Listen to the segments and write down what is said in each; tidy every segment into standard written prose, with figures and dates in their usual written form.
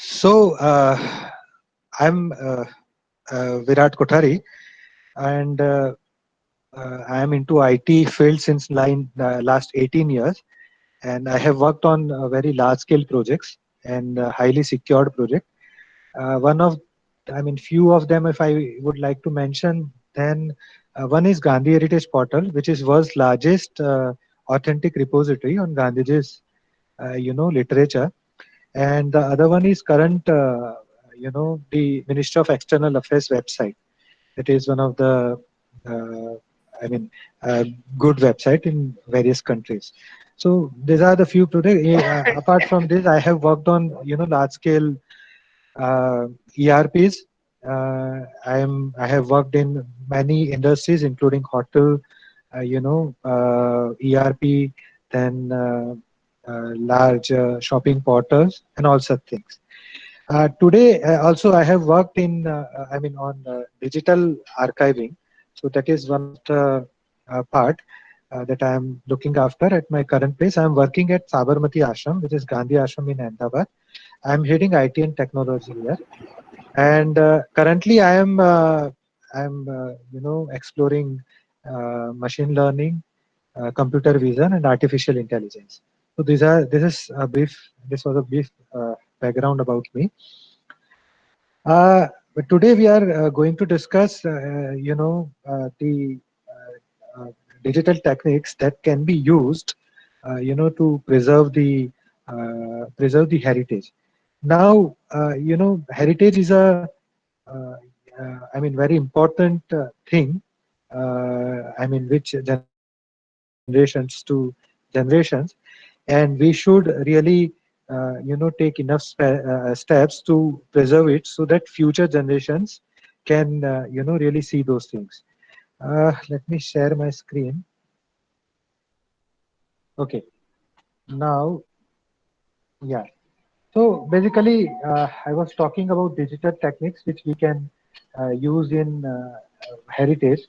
So I'm Virat Kothari, and I am into IT field since last 18 years, and I have worked on very large scale projects and highly secured projects. One of, I mean, few of them, if I would like to mention, then one is Gandhi Heritage Portal, which is world's largest authentic repository on Gandhiji's, literature, and the other one is current, the Ministry of External Affairs website. It is one of the, uh, I mean, uh, good website in various countries. So these are the few projects. Apart from this, I have worked on large scale ERPs. I have worked in many industries, including hotel, ERP, then large shopping portals, and all such things. Today, also, I have worked in, on digital archiving. So that is one of the part that I am looking after at my current place. I am working at Sabarmati Ashram, which is Gandhi Ashram in Ahmedabad. I am heading IT and technology here, and currently I am exploring machine learning, computer vision, and artificial intelligence. So this was a brief background about me. But today we are going to discuss, the digital techniques that can be used, to preserve the heritage. Now, heritage is very important thing. Which generations to generations, and we should really, take enough steps to preserve it so that future generations can, really see those things. Let me share my screen. Okay, now, yeah. So basically, I was talking about digital techniques which we can use in heritage.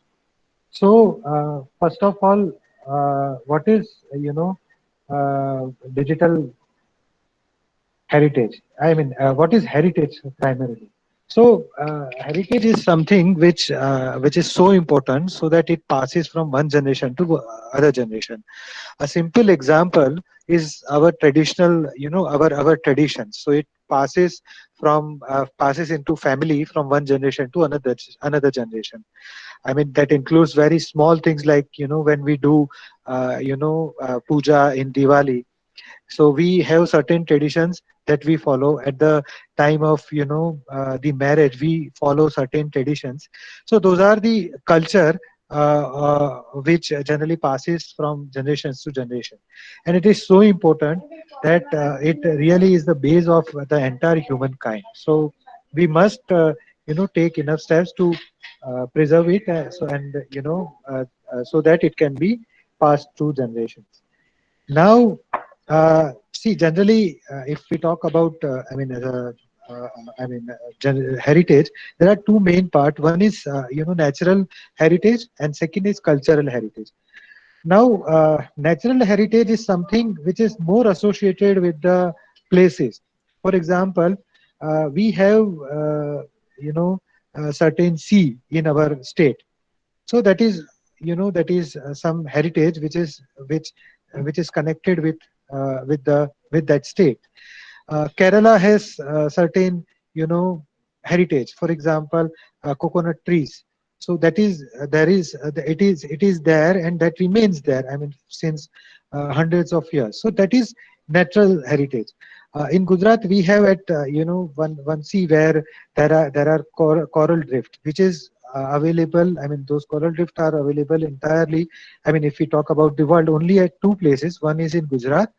So first of all, what is digital heritage? What is heritage primarily? So heritage is something which is so important so that it passes from one generation to other generation. A simple example is our traditional, our traditions. So it passes into family from one generation to another generation. I mean, that includes very small things like, when we do, puja in Diwali. So we have certain traditions that we follow at the time of, the marriage. We follow certain traditions. So those are the culture which generally passes from generations to generation, and it is so important that it really is the base of the entire humankind. So we must, take enough steps to preserve it, so that it can be passed through generations. Now, see, generally, if we talk about, heritage, there are two main part. One is, natural heritage, and second is cultural heritage. Now, natural heritage is something which is more associated with the places. For example, we have, certain sea in our state. So that is some heritage which is connected with that state. Kerala has certain, heritage. For example, coconut trees. So that is there is it is there, and that remains there. I mean, since hundreds of years. So that is natural heritage. In Gujarat, we have at, one sea where there are coral drift, which is available. I mean, those coral drift are available entirely. I mean, if we talk about the world, only at two places. One is in Gujarat,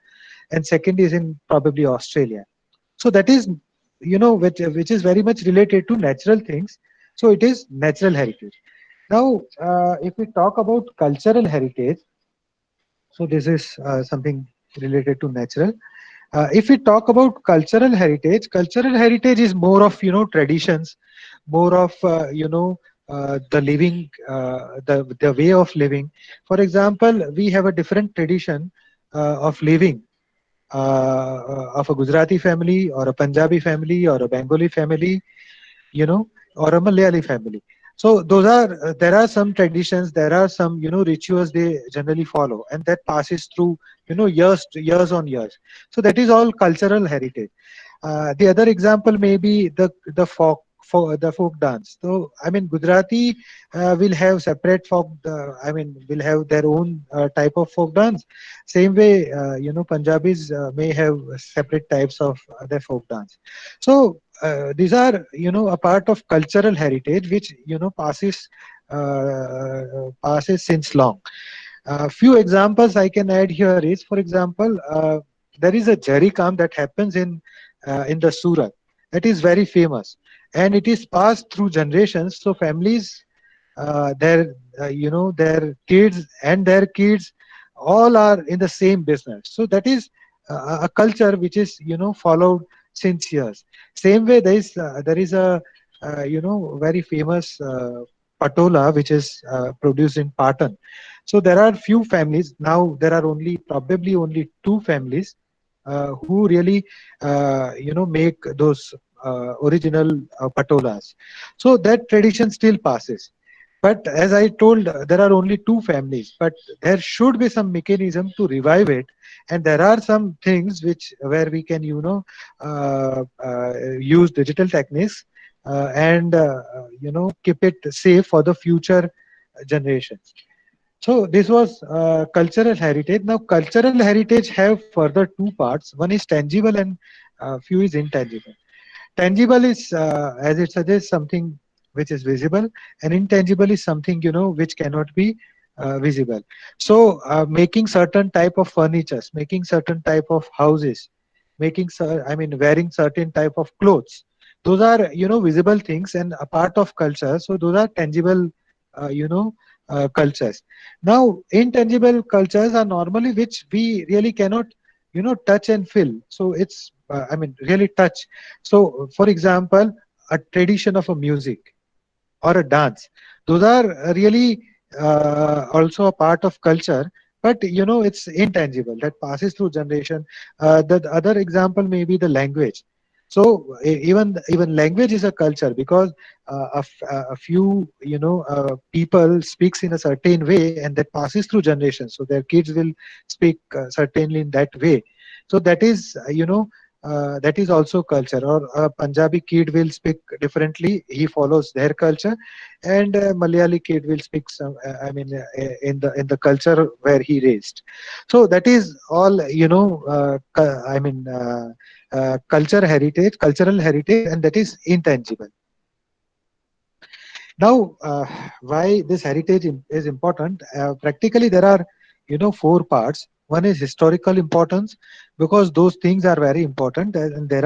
and second is in probably Australia. So that is, which is very much related to natural things. So it is natural heritage. Now, if we talk about cultural heritage, so this is something related to natural. If we talk about cultural heritage is more of, traditions, more of, the living, the way of living. For example, we have a different tradition of living. of a Gujarati family or a Punjabi family or a Bengali family, or a Malayali family. So those are there are some traditions, there are some rituals they generally follow, and that passes through years on years. So that is all cultural heritage. The other example may be the folk dance. So I mean Gujarati will have separate will have their own type of folk dance. Same way Punjabis may have separate types of their folk dance. So these are a part of cultural heritage which passes since long. Few examples I can add here is, for example, there is a jerry kam that happens in the Surat that is very famous, and it is passed through generations. So families, their kids and their kids, all are in the same business. So that is a culture which is followed since years. Same way, there is a very famous patola which is produced in Patan. So there are few families now. There are probably only two families who really make those original patolas. So that tradition still passes. But as I told, there are only two families, but there should be some mechanism to revive it. And there are some things which where we can use digital techniques and keep it safe for the future generations. So this was cultural heritage. Now cultural heritage have further two parts. One is tangible and few is intangible. Tangible is, as it suggests, something which is visible, and intangible is something which cannot be visible. So making certain type of furnitures, making certain type of houses, wearing certain type of clothes. Those are visible things and a part of culture. So those are tangible, cultures. Now intangible cultures are normally which we really cannot touch and feel. So it's really touch. So for example, a tradition of a music or a dance, those are really also a part of culture, but it's intangible that passes through generation. The other example may be the language. So even language is a culture, because a few people speaks in a certain way, and that passes through generations, so their kids will speak certainly in that way. So that is that is also culture. Or a Punjabi kid will speak differently, he follows their culture, and a Malayali kid will speak in the culture where he raised. So that is all cultural heritage, and that is intangible. Now, why this heritage is important? Practically, there are four parts. One is historical importance, because those things are very important, and they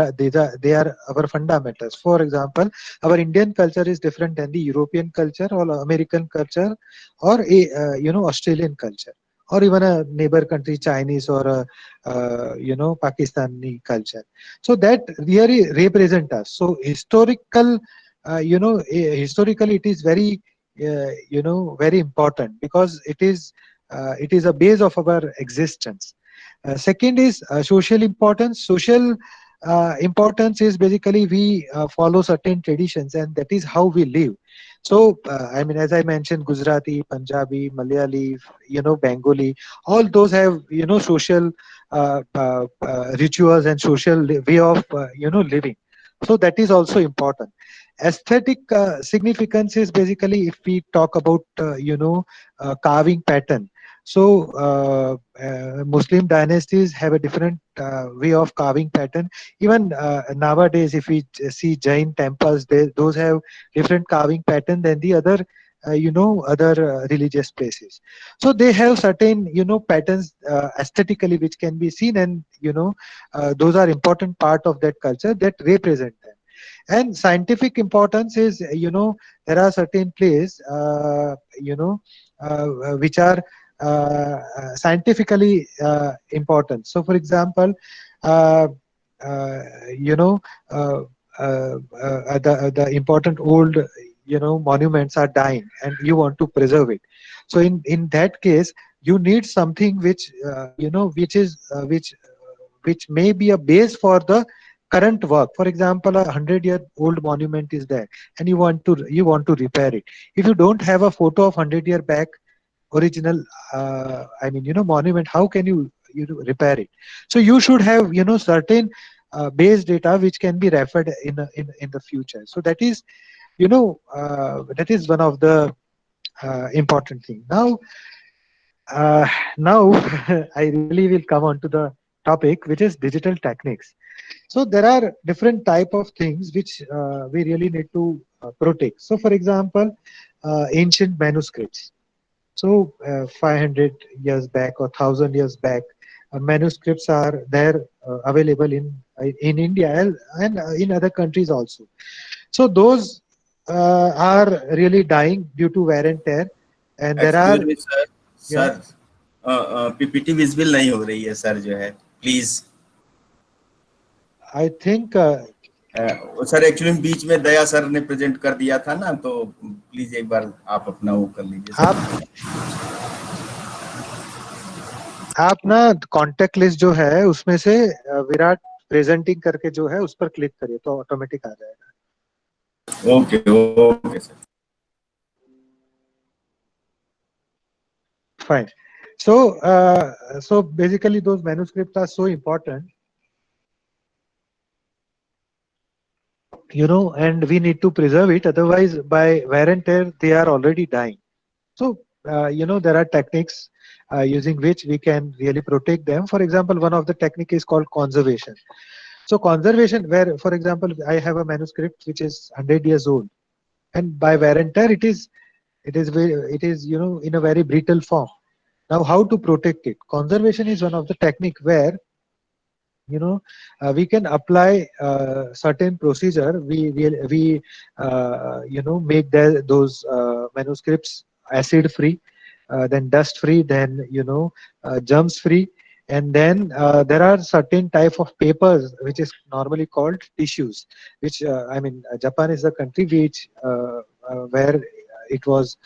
are our fundamentals. For example, our Indian culture is different than the European culture or American culture, or Australian culture, or even a neighbor country Chinese, or a Pakistani culture. So that really represent us. So historical, historically it is very very important, because it is a base of our existence. Second is social importance. Social importance is basically we follow certain traditions, and that is how we live. So as I mentioned, Gujarati, Punjabi, Malayali, Bengali, all those have social rituals and social way of living. So that is also important. Aesthetic significance is basically, if we talk about carving pattern. So Muslim dynasties have a different way of carving pattern. Even nowadays, if we see Jain temples, those have different carving pattern than the other other religious places. So they have certain patterns aesthetically which can be seen, and those are important part of that culture that represent them. And scientific importance is, there are certain plays which are scientifically important. So for example, uh, uh, you know uh, the important old monuments are dying, and you want to preserve it. So in that case, you need something which which which may be a base for the current work. For example, 100-year-old monument is there, and you want to repair it. If you don't have a photo of 100-year back original, monument, how can you repair it? So you should have certain base data which can be referred in the future. So that is one of the important thing. Now I really will come on to the topic, which is digital techniques. So there are different type of things which we really need to protect. So for example, ancient manuscripts. So 500 years back or 1,000 years back, manuscripts are there available in India and in other countries also. So those are really dying due to wear and tear, and there excuse are, me sir, yeah, sir PPT visible नहीं हो रही है sir, जो है please. I think sir actually बीच में दया sir ने प्रेजेंट कर दिया था ना, तो प्लीज एक बार आप अपना वो कर लीजिए आप सर। आप ना कॉन्टेक्ट लिस्ट जो है उसमें से विराट प्रेजेंटिंग करके जो है उस पर क्लिक करिए तो ऑटोमेटिक आ जाएगा। Okay okay sir. Fine. So basically those manuscripts are so important, and we need to preserve it. Otherwise, by wear and tear, they are already dying. So, there are techniques using which we can really protect them. For example, one of the technique is called conservation. So conservation, where, for example, I have a manuscript which is 100 years old, and by wear and tear, it is in a very brittle form. Now, how to protect it? Conservation is one of the technique where we can apply certain procedure. We make those manuscripts acid free, then dust free, then germs free, and then there are certain type of papers which is normally called tissues, which Japan is the country which where it was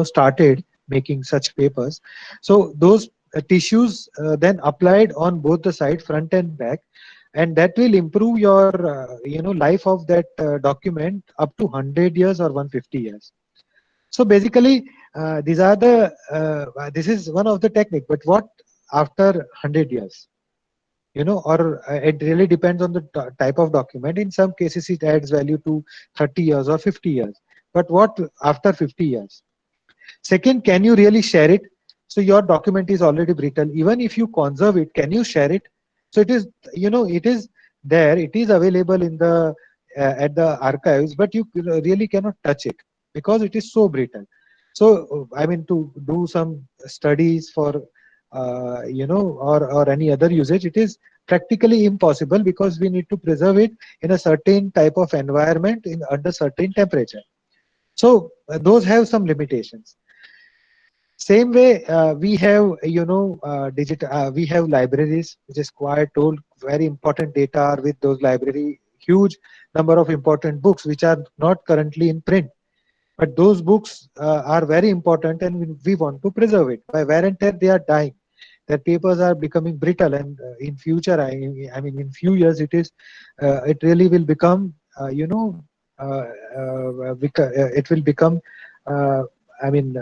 started making such papers. So those tissues then applied on both the side, front and back, and that will improve your life of that document up to 100 years or 150 years. So basically this is one of the technique. But what after 100 years, or it really depends on the type of document. In some cases it adds value to 30 years or 50 years. But what after 50 years? Second, can you really share it? So your document is already brittle. Even if you conserve it, can you share it? So it is there. It is available in the at the archives, but you really cannot touch it because it is so brittle. So to do some studies for or any other usage, it is practically impossible because we need to preserve it in a certain type of environment in under certain temperature. So those have some limitations. Same way, we have digital. We have libraries, which is quite told. Very important data are with those library. Huge number of important books which are not currently in print, but those books are very important, and we want to preserve it. By wear and tear, they are dying. Their papers are becoming brittle, and in future, in few years, it really will become, it will become. Uh, I mean.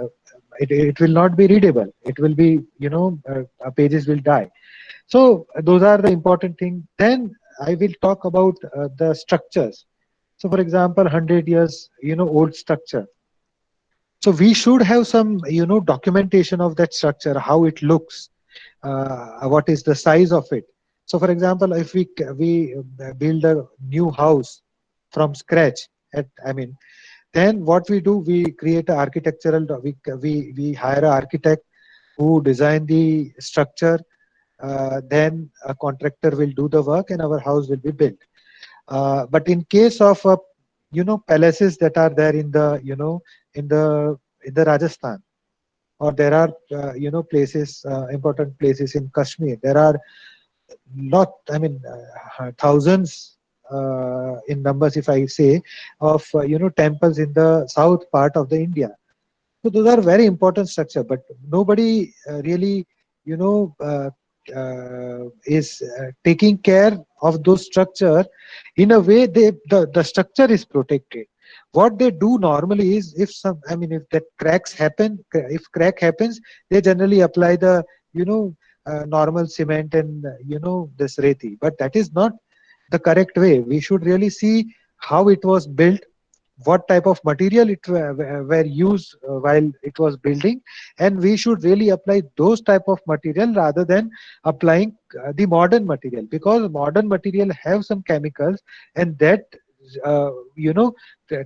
It will not be readable. It will be, pages will die. So those are the important things. Then I will talk about the structures. So for example, 100 years, old structure. So we should have some, documentation of that structure, how it looks, what is the size of it. So for example, if we build a new house from scratch, then what we do, we create a architectural, we hire an architect who design the structure. Then a contractor will do the work, and our house will be built. But in case of palaces that are there in the in the Rajasthan, or there are places, important places in Kashmir, there are lot, thousands in numbers, if I say, of temples in the south part of the India. So those are very important structure, but nobody really taking care of those structure in a way the structure is protected. What they do normally is, if some, I mean, if that cracks happen, if crack happens, they generally apply the, you know, normal cement and, you know, this reti. But that is not the correct way. We should really see how it was built, what type of material it were used while it was building, and we should really apply those type of material rather than applying the modern material, because modern material have some chemicals, and that you know,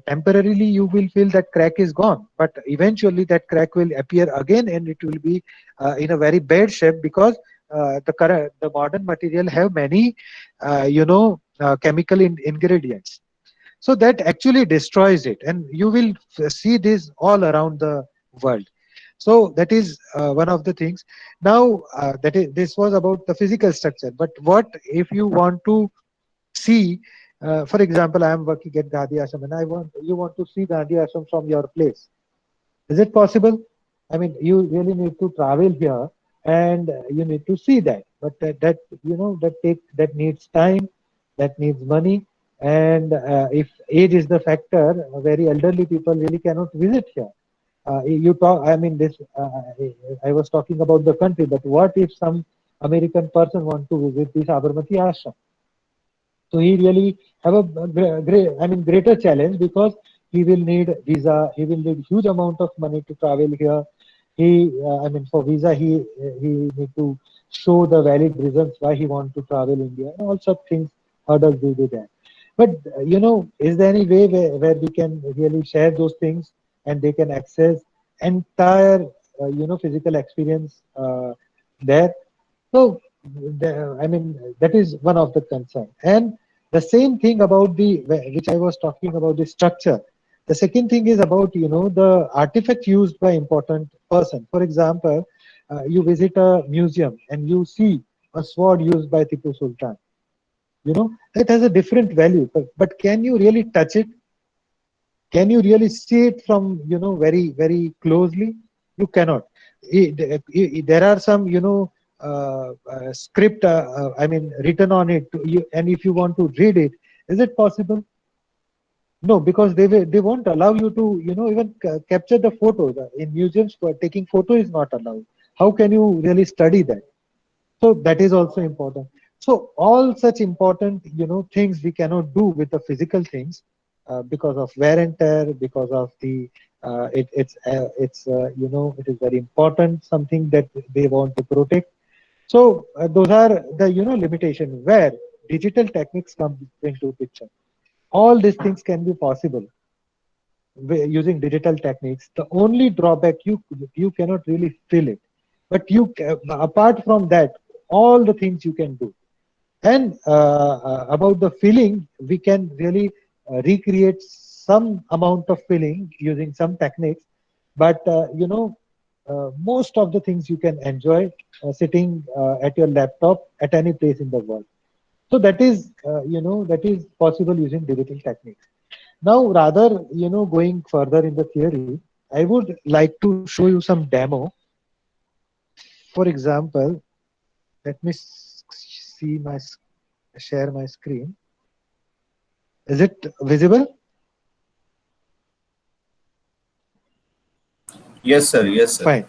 temporarily you will feel that crack is gone, but eventually that crack will appear again, and it will be in a very bad shape, because the modern material have many chemical ingredients, so that actually destroys it, and you will see this all around the world. So that is one of the things. Now that is, this was about the physical structure, but what if you want to see, for example, I am working at Gandhi Ashram, and you want to see Gandhi Ashram from your place. Is it possible? I mean, you really need to travel here, and you need to see that. But that you know, that needs time, that needs money, and if age is the factor, very elderly people really cannot visit here. You talk. I mean, this. I was talking about the country, but what if some American person want to visit this Sabarmati ashram? So he really have a greater challenge, because he will need visa. He will need huge amount of money to travel here. For visa, he need to show the valid reasons why he want to travel India, and all such things. Hurdles do with that. But is there any way where we can really share those things, and they can access entire physical experience there? So, that is one of the concern. And the same thing about which I was talking about, the structure. The second thing is about, the artifact used by important person. For example, you visit a museum and you see a sword used by Tipu Sultan. That has a different value, but can you really touch it? Can you really see it from, very, very closely? You cannot. There are some, script, written on it, and if you want to read it, is it possible? No, because they won't allow you to, even capture the photos. In museums, taking photo is not allowed. How can you really study that? So that is also important. So all such important, things we cannot do with the physical things, because of wear and tear, because of the it is very important, something that they want to protect. So those are the limitation where digital techniques come into picture. All these things can be possible using digital techniques. The only drawback, you cannot really feel it, but apart from that, all the things you can do. And about the feeling, we can really recreate some amount of feeling using some techniques, but most of the things you can enjoy sitting at your laptop at any place in the world. So that is that is possible using digital techniques. Now, rather going further in the theory, I would like to show you some demo. For example, let me see my share my screen. Is it visible? Yes, sir. Yes, sir. Fine.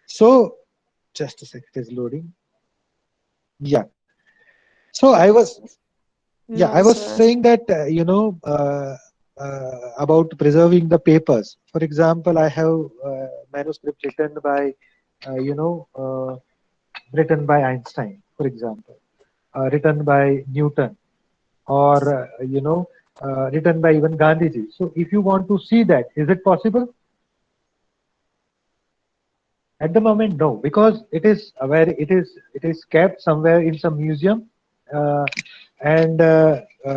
So, just a sec, it is loading. Yeah. So I No, was sir. saying that about preserving the papers. For example, I have manuscript written by Einstein, for example, written by Newton, or written by even Gandhiji. So if you want to see that, is it possible? At the moment, no, because it is kept somewhere in some museum, uh, and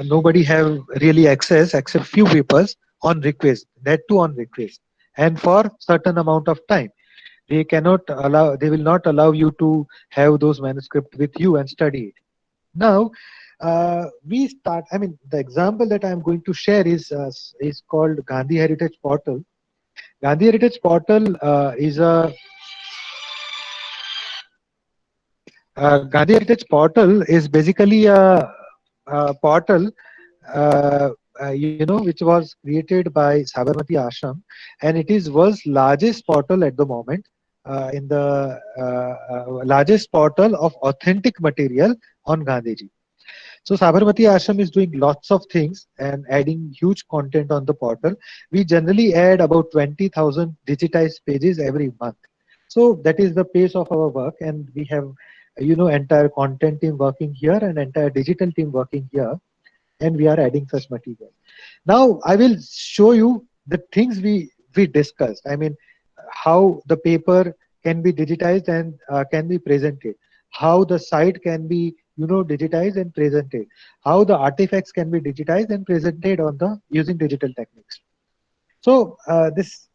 nobody have really access except few papers on request. That too on request, and for certain amount of time. They will not allow you to have those manuscript with you and study it. Now, we start. I mean, the example that I am going to share is called Gandhi Heritage Portal. Gandhi Heritage Portal is a Gandhi Heritage Portal is basically a portal, uh, which was created by Sabarmati Ashram, and it is world's largest portal at the moment, in the largest portal of authentic material on Gandhiji. So Sabarmati Ashram is doing lots of things and adding huge content on the portal. We generally add about 20,000 digitized pages every month. So that is the pace of our work, and we have, entire content team working here and entire digital team working here, and we are adding such material. Now I will show you the things we discussed. I mean, how the paper can be digitized and can be presented, how the site can be digitized and presented, how the artifacts can be digitized and presented on the using digital techniques. So this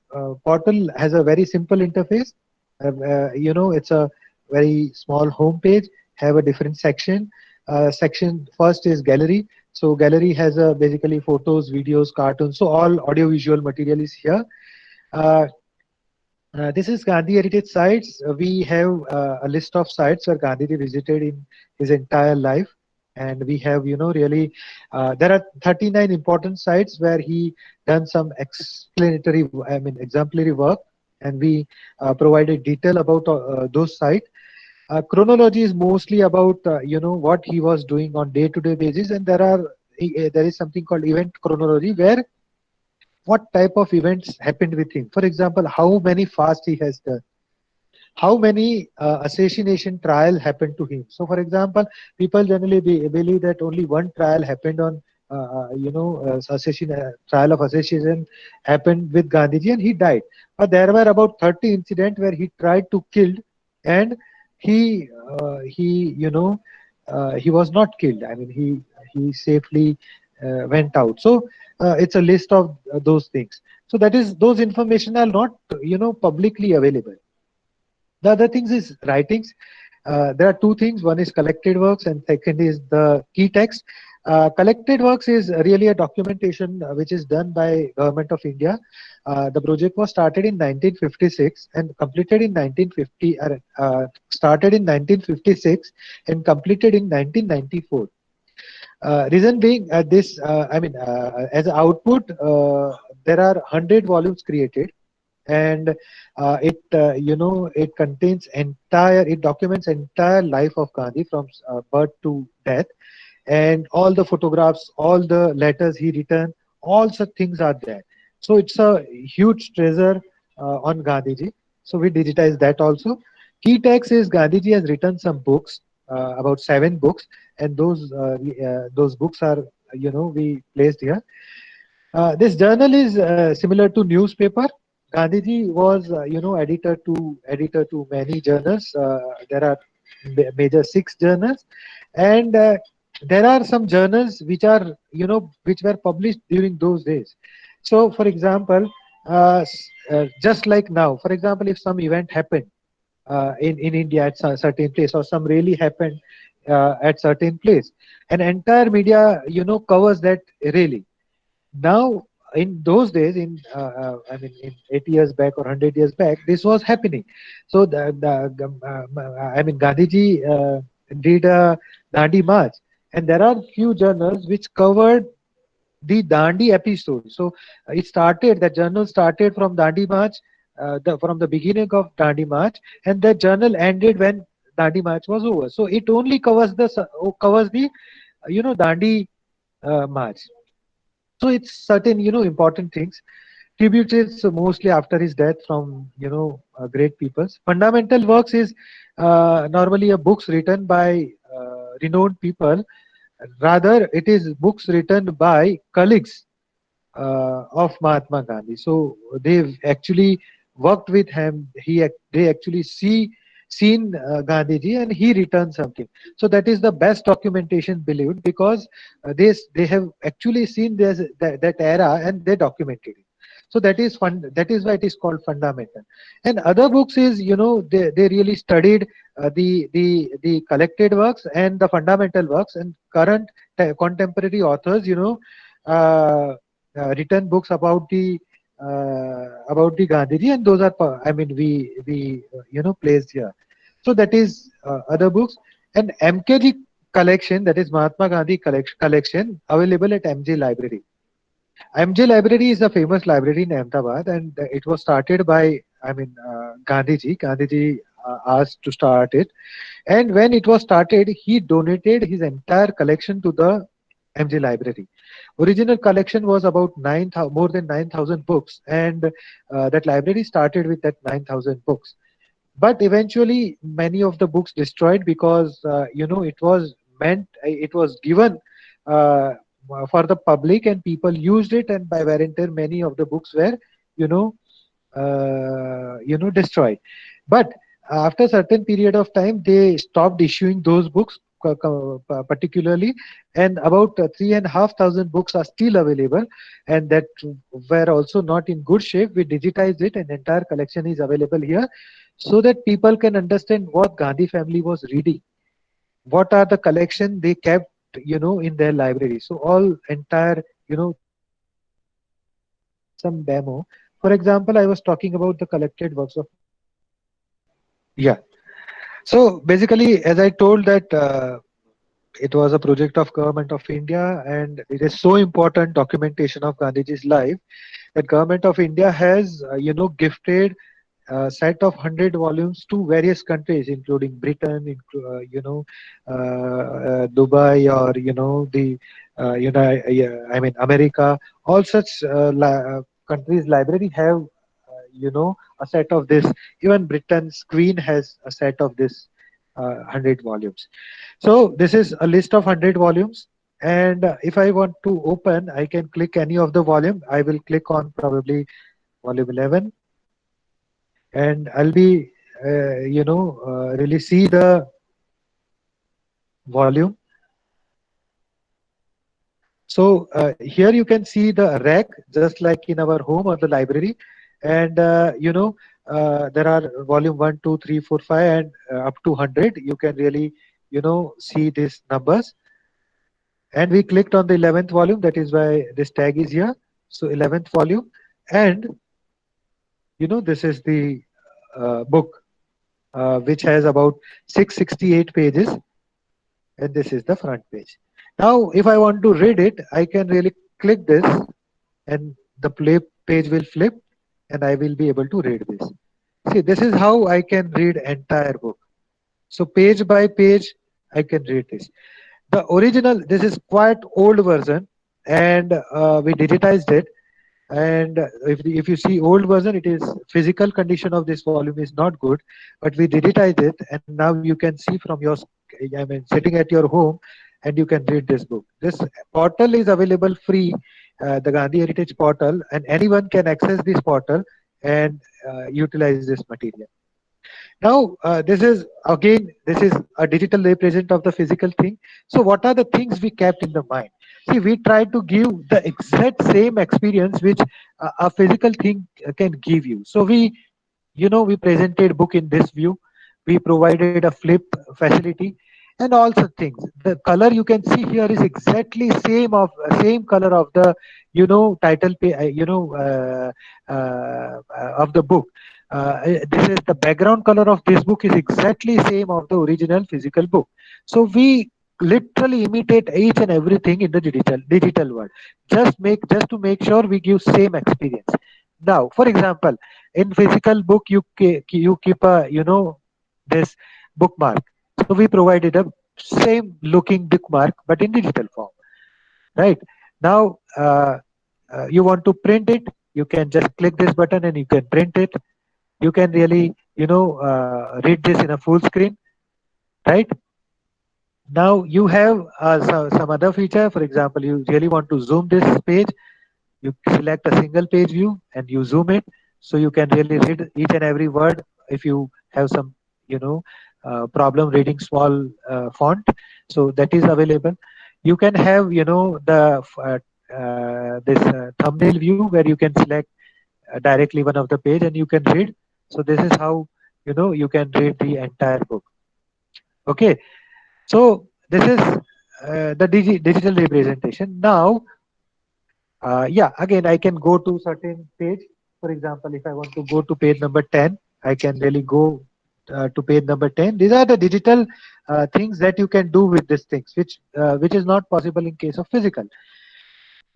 portal has a very simple interface. It's a very small home page, have a different section. Section first is gallery. So gallery has basically photos, videos, cartoons. So all audiovisual material is here. Uh, this is Gandhi Heritage Sites. We have a list of sites where Gandhiji visited in his entire life. And we have, really, there are 39 important sites where he done some exemplary work. And we provided detail about those sites. Chronology is mostly about, what he was doing on day-to-day basis. And there is something called event chronology where what type of events happened with him. For example, how many fasts he has done, how many assassination trial happened to him. So, for example, people generally believe that only one trial happened on, trial of assassination happened with Gandhiji and he died. But there were about 30 incidents where he tried to kill, and he was not killed. I mean, he safely went out. So it's a list of those things. So that is, those information are not publicly available. The other things is writings. There are two things. One is collected works, and second is the key text. Collected works is really a documentation which is done by Government of India. The project was started in 1956 and completed in 1950. Started in 1956 and completed in 1994. Reason being, as an output, there are 100 volumes created, and it contains entire, it documents entire life of Gandhi from birth to death, and all the photographs, all the letters he written, all such things are there. So it's a huge treasure on Gandhiji. So we digitize that also. Key text is Gandhiji has written some books, about 7 books, and those books are, we placed here. This journal is similar to newspaper. Gandhiji was, editor to many journals. There are major 6 journals, and there are some journals which are, which were published during those days. So, for example, just like now, for example, if some event happened in India at a certain place, or some really happened at certain place, an entire media, covers that really. Now, in those days, in 80 years back or 100 years back, this was happening. So Gandhiji did a Dandi March, and there are few journals which covered the Dandi episode. So that journal started from Dandi March, from the beginning of Dandi March, and that journal ended when Dandi March was over. So it only covers the Dandi March. So it's certain, important things. Tributes mostly after his death from, great peoples. Fundamental works is normally a books written by renowned people. Rather, it is books written by colleagues of Mahatma Gandhi. So they've actually worked with him. They actually seen Gandhiji, and he returned something. So that is the best documentation believed, because they have actually seen that era and they documented it. So that is fun. That is why it is called fundamental. And other books is, they really studied the collected works and the fundamental works, and current contemporary authors, uh, written books about the Gandhiji, and those are, we placed here. So that is other books. And MKG collection, that is Mahatma Gandhi collection, available at MJ Library. MJ Library is a famous library in Ahmedabad, and it was started by, Gandhiji. Gandhiji asked to start it, and when it was started, he donated his entire collection to the MJ Library. Original collection was about more than 9,000 books, and that library started with that 9,000 books. But eventually, many of the books destroyed because it was given uh, for the public, and people used it, and by wear and tear, many of the books were, you know, destroyed. But after a certain period of time, they stopped issuing those books particularly, and about 3,500 books are still available, and that were also not in good shape. We digitized it, and entire collection is available here, so that people can understand what Gandhi family was reading, what are the collection they kept, in their library. So all entire, some demo. For example, I was talking about the collected works of. Yeah. So basically, as I told that it was a project of Government of India, and it is so important documentation of Gandhiji's life that Government of India has, gifted a set of 100 volumes to various countries, including Britain, Dubai, or the America. All such countries' library have a set of this. Even Britain's Queen has a set of this 100 volumes. So this is a list of 100 volumes. And if I want to open, I can click any of the volume. I will click on probably volume 11, and I'll be, really see the volume. So here you can see the rack, just like in our home or the library. And, there are volume 1, 2, 3, 4, 5, and up to 100. You can really, see these numbers. And we clicked on the 11th volume. That is why this tag is here. So 11th volume. And, this is the book, which has about 668 pages. And this is the front page. Now, if I want to read it, I can really click this, and the play page will flip, and I will be able to read this. See, this is how I can read entire book. So page by page, I can read this. The original, this is quite old version, and we digitized it. And if you see old version, it is physical condition of this volume is not good, but we digitized it, and now you can see from your, sitting at your home, and you can read this book. This portal is available free, the Gandhi Heritage portal, and anyone can access this portal and utilize this material. Now, this is again, this is a digital represent of the physical thing. So what are the things we kept in the mind? See, we try to give the exact same experience which a physical thing can give you. So we presented book in this view. We provided a flip facility, and also things. The color you can see here is exactly same color of the, title of the book. This is the background color of this book is exactly same of the original physical book. So we literally imitate each and everything in the digital world. Just to make sure we give same experience. Now, for example, in physical book you keep a, this bookmark. So we provided a same looking bookmark but in digital form, right? Now, you want to print it, you can just click this button and you can print it. You can really, read this in a full screen, right? Now you have some other feature. For example, you really want to zoom this page, you select a single page view and you zoom it, so you can really read each and every word. If you have some, problem reading small font, so that is available. You can have, the this thumbnail view, where you can select directly one of the page and you can read. So this is how, you can read the entire book. Okay, so this is the digital representation. Now, yeah, again, I can go to certain page. For example, if I want to go to page number 10, I can really go to page number 10. These are the digital things that you can do with these things, which is not possible in case of physical.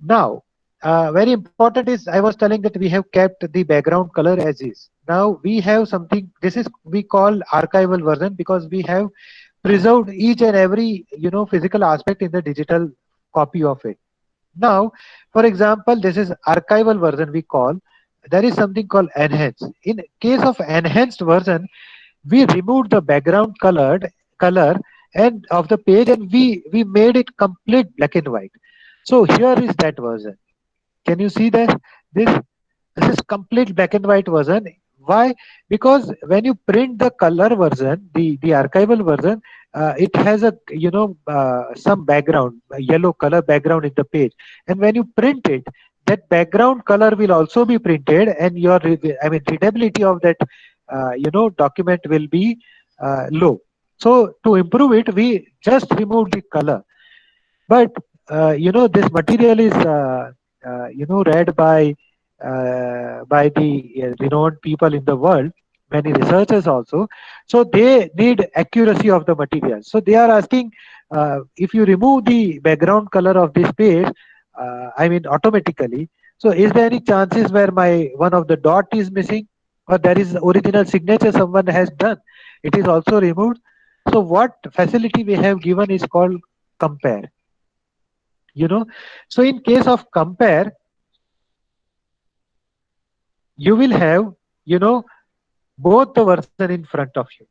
Now, very important is I was telling that we have kept the background color as is. Now we have something. This is we call archival version because we have preserved each and every physical aspect in the digital copy of it. Now, for example, this is archival version we call. There is something called enhance. In case of enhanced version, we removed the background color and of the page, and we made it complete black and white. So here is that version. Can you see that? This is complete black and white version. Why? Because when you print the color version, the archival version, it has a some background, a yellow color background in the page, and when you print it, that background color will also be printed, and your readability of that document will be low. So to improve it, we just remove the color. But this material is read by the renowned people in the world, many researchers also. So they need accuracy of the material. So they are asking, if you remove the background color of this page, automatically. So is there any chances where my one of the dot is missing, or there is original signature someone has done? It is also removed. So what facility we have given is called compare. So in case of compare, you will have both the version in front of you.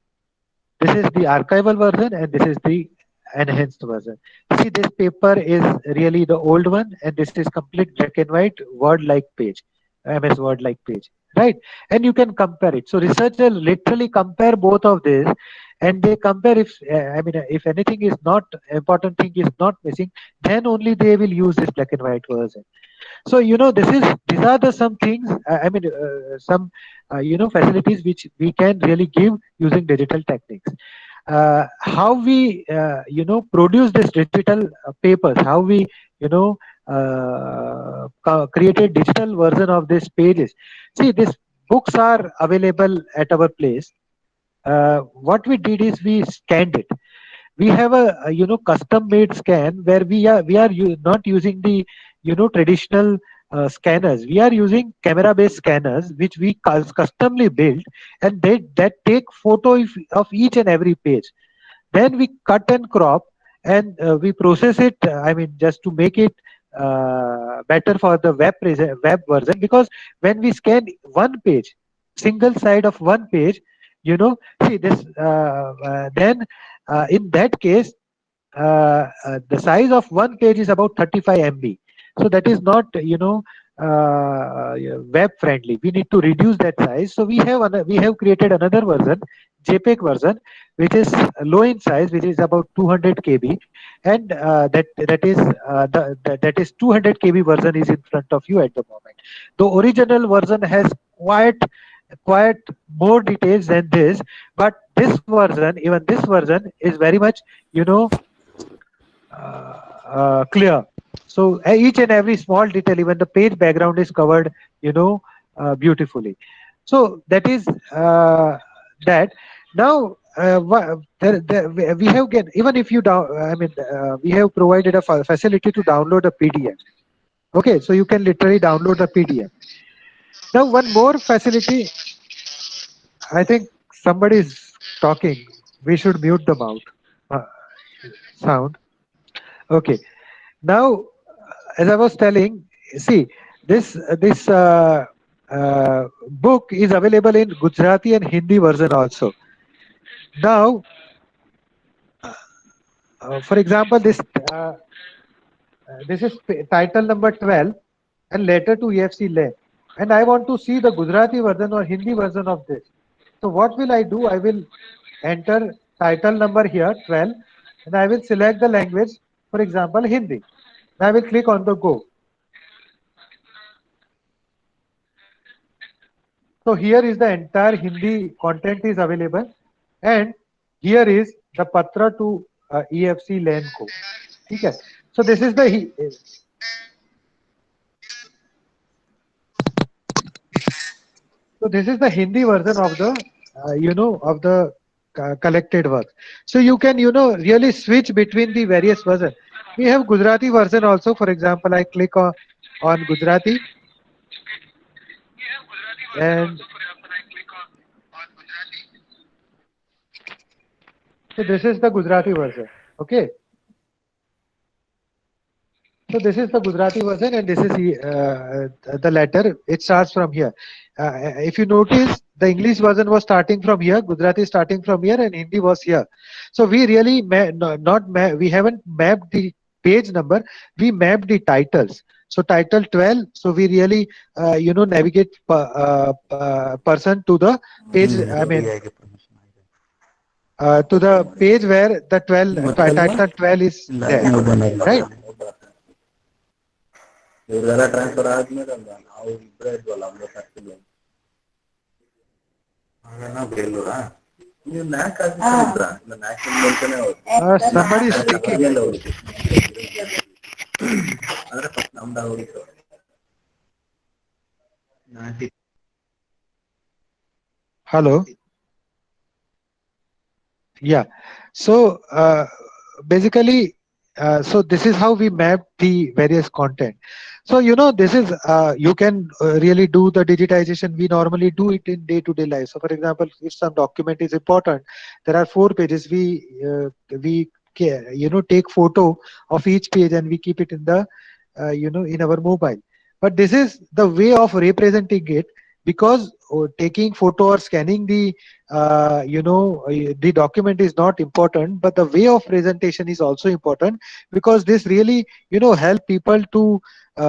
This is the archival version and this is the enhanced version. See, this paper is really the old one, and this is complete black and white word like page, MS Word like page, right? And you can compare it. So researchers literally compare both of these, and they compare if if anything is not important thing is not missing, then only they will use this black and white version. So these are the some things, some facilities which we can really give using digital techniques. How we produce this digital papers, how we created digital version of these pages. See, these books are available at our place. What we did is we scanned it. We have a custom made scan where we are not using the traditional scanners. We are using camera based scanners which we customly built, and they that take photo of each and every page. Then we cut and crop, and we process it, just to make it better for the web version. Because when we scan one page, single side of one page, see this then in that case, the size of one page is about 35 MB. So that is not web friendly. We need to reduce that size. So we have created another version, JPEG version, which is low in size, which is about 200 KB, and that is 200 KB version is in front of you at the moment. The original version has quite more details than this, but this version, even this version, is very much you know clear. So each and every small detail, even the page background is covered beautifully. So that is that. Now we have get, even if you down we have provided a facility to download a PDF. Okay, so you can literally download a PDF. Now one more facility, I think somebody is talking. We should mute the mouth sound. Okay. Now, as I was telling, see, this book is available in Gujarati and Hindi version also. Now, for example, this is title number 12 and letter to EFC lane, and I want to see the Gujarati version or Hindi version of this. So what will I do? I will enter title number here 12, and I will select the language, for example, Hindi. I will click on the go. So here is the entire Hindi content is available, and here is the patra to EFC lane ko. Okay. So this is the Hindi version of the of the collected work. So you can really switch between the various versions. We have Gujarati version also. For example, I click on Gujarati, and so this is the Gujarati version. Okay. So this is the Gujarati version, and this is the letter. It starts from here. If you notice, the English version was starting from here, Gujarati starting from here, and Hindi was here. So we really we haven't mapped the page number. We mapped the titles. So title 12. So we really navigate person to the page. I mean. To the page where the 12 title 12 is there, right? Somebody is speaking. Hello. Yeah. So basically, so this is how we map the various content. So this is you can really do the digitization. We normally do it in day-to-day life. So for example, if some document is important, there are 4 pages. We take photo of each page and we keep it in the in our mobile. But this is the way of representing it, because taking photo or scanning the document is not important, but the way of presentation is also important, because this really help people to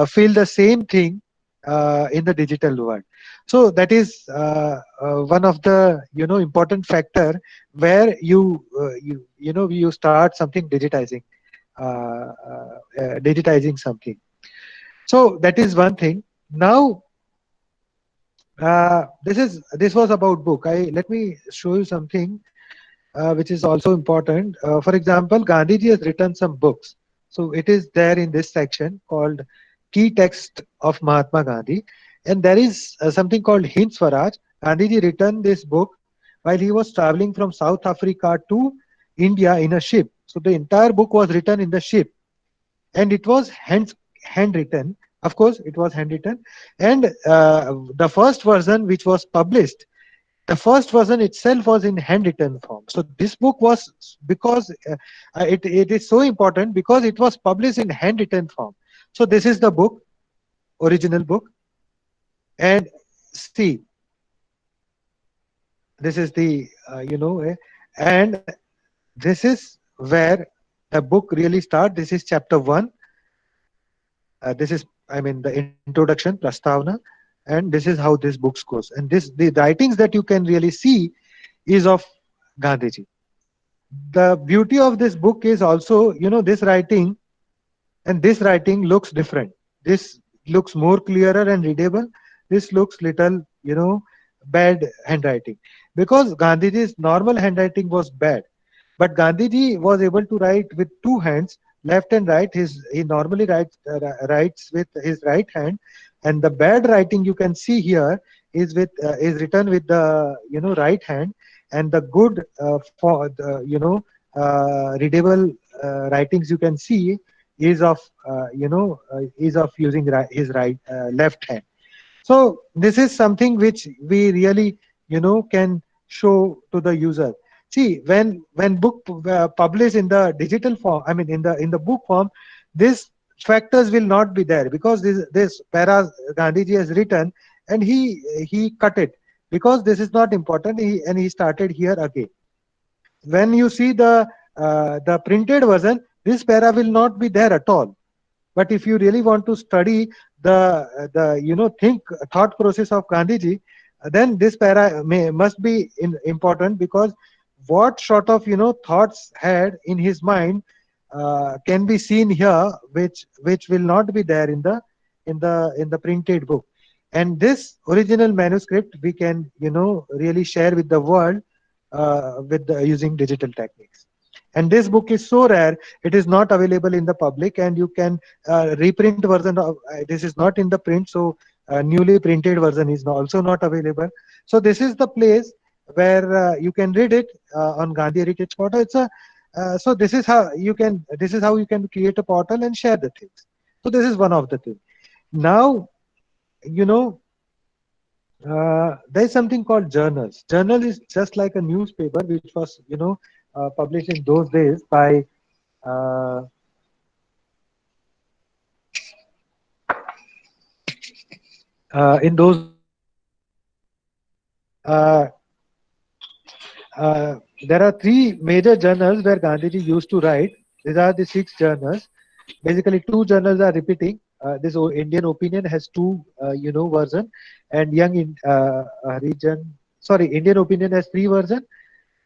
feel the same thing in the digital world. So that is one of the important factor where you start something digitizing something. So that is one thing. Now this was about book. I Let me show you something which is also important. For example, Gandhiji has written some books. So it is there in this section called Key Text of Mahatma Gandhi. And there is something called Hind Swaraj. Gandhiji written this book while he was traveling from South Africa to India in a ship. So the entire book was written in the ship, and it was handwritten. Of course, it was handwritten. And the first version which was published, the first version itself was in handwritten form. So this book was, because it is so important because it was published in handwritten form. So this is the book, original book. And see, this is the and this is where the book really starts. This is chapter 1. This is, I mean, the introduction, Prastavna, and this is how this book goes. And the writings that you can really see is of Gandhiji. The beauty of this book is also, this writing and this writing looks different. This looks more clearer and readable. This looks little, bad handwriting, because Gandhiji's normal handwriting was bad. But Gandhiji was able to write with 2 hands, left and right. He normally writes with his right hand, and the bad writing you can see here is written with the right hand, and the good for the readable writings you can see is of using his left hand. So this is something which we really can show to the user. See, when book published in the digital form, I mean in the book form, these factors will not be there, because this para Gandhiji has written, and he cut it, because this is not important. He started here again. When you see the printed version, this para will not be there at all. But if you really want to study the thought process of Gandhiji, then this para must be important, because what sort of thoughts had in his mind can be seen here, which will not be there in the printed book. And this original manuscript we can really share with the world using digital techniques. And this book is so rare, it is not available in the public, and you can reprint version of this is not in the print, so newly printed version is also not available. So this is the place where you can read it on Gandhi Heritage Portal. It's a so this is how you can create a portal and share the things. So this is one of the things. Now, you know, there's something called journals. Journal is just like a newspaper, which was, published in those days by uh, in those days uh, there are three major journals where Gandhiji used to write. These are the six journals. Basically, two journals are repeating. This Indian Opinion has two, version, and Indian Opinion has three version,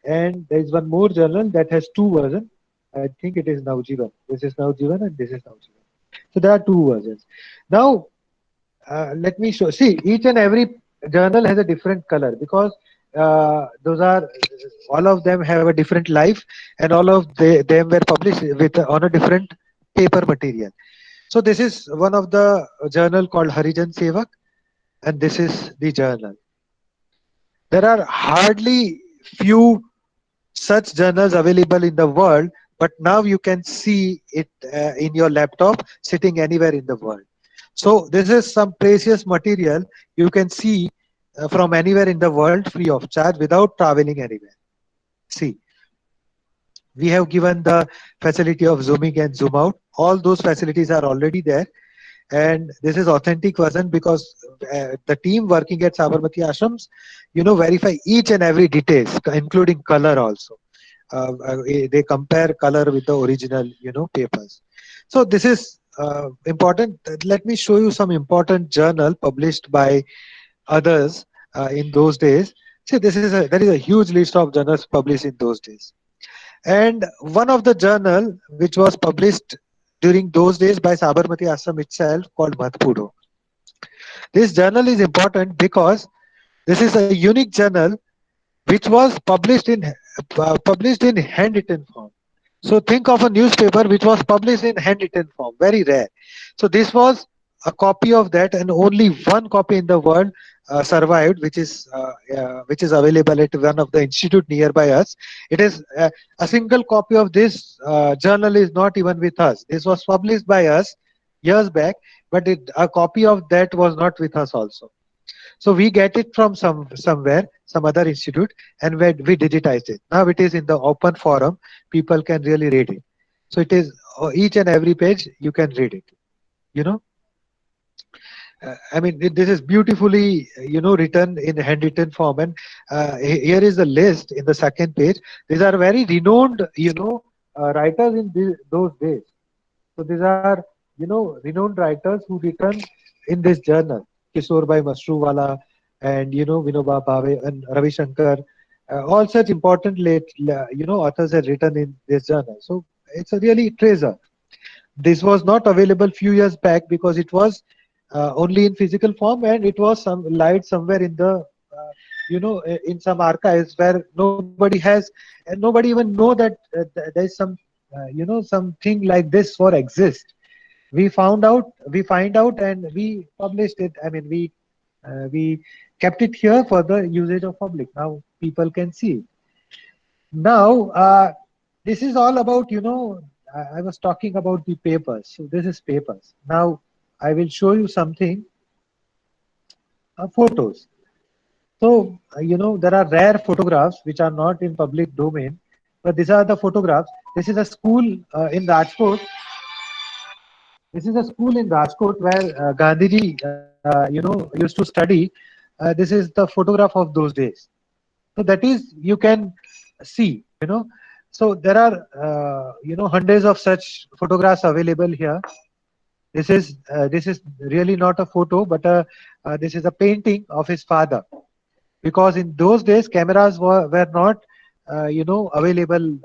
and there is one more journal that has two version. I think it is Navjivan. This is Navjivan, and this is Navjivan. So there are two versions. Now, let me show. See, each and every journal has a different color because those are all of them have a different life, and all of them were published with on a different paper material. So this is one of the journal called Harijan Sevak, and this is the journal. There are hardly few such journals available in the world, but now you can see it in your laptop sitting anywhere in the world. So this is some precious material you can see from anywhere in the world free of charge without traveling anywhere. See, we have given the facility of zooming and zoom out. All those facilities are already there, and this is authentic version because the team working at Sabarmati Ashrams, verify each and every details, including color also. They compare color with the original, papers. So this is important. Let me show you some important journal published by others in those days. See, there is a huge list of journals published in those days. And one of the journal which was published during those days by Sabarmati Ashram itself called Madhpuro. This journal is important because this is a unique journal which was published in handwritten form. So think of a newspaper which was published in handwritten form, very rare. So this was a copy of that, and only one copy in the world survived, which is available at one of the institute nearby us. It is a single copy of this journal is not even with us. This was published by us years back, but a copy of that was not with us also. So we get it from somewhere, some other institute, and we digitized it. Now it is in the open forum. People can really read it. So it is each and every page you can read it. You know, I mean, this is beautifully, written in handwritten form. And here is the list in the second page. These are very renowned, writers in those days. So these are, renowned writers who written in this journal. Kishore Masruwala and, Vinoba Bhave and Ravi Shankar. All such important authors have written in this journal. So it's a really treasure. This was not available few years back because it was only in physical form, and it was some lied somewhere in the in some archives where nobody has, and nobody even know that there's some something like this for exist. We find out and we published it. I mean, we kept it here for the usage of public. Now people can see it. Now this is all about, I was talking about the papers. So this is papers. Now I will show you something, photos. So, there are rare photographs which are not in public domain, but these are the photographs. This is a school in Rajkot. This is a school in Rajkot where Gandhiji, used to study. This is the photograph of those days. So that is, you can see, So there are, hundreds of such photographs available here. This is really not a photo, but this is a painting of his father. Because in those days cameras were not available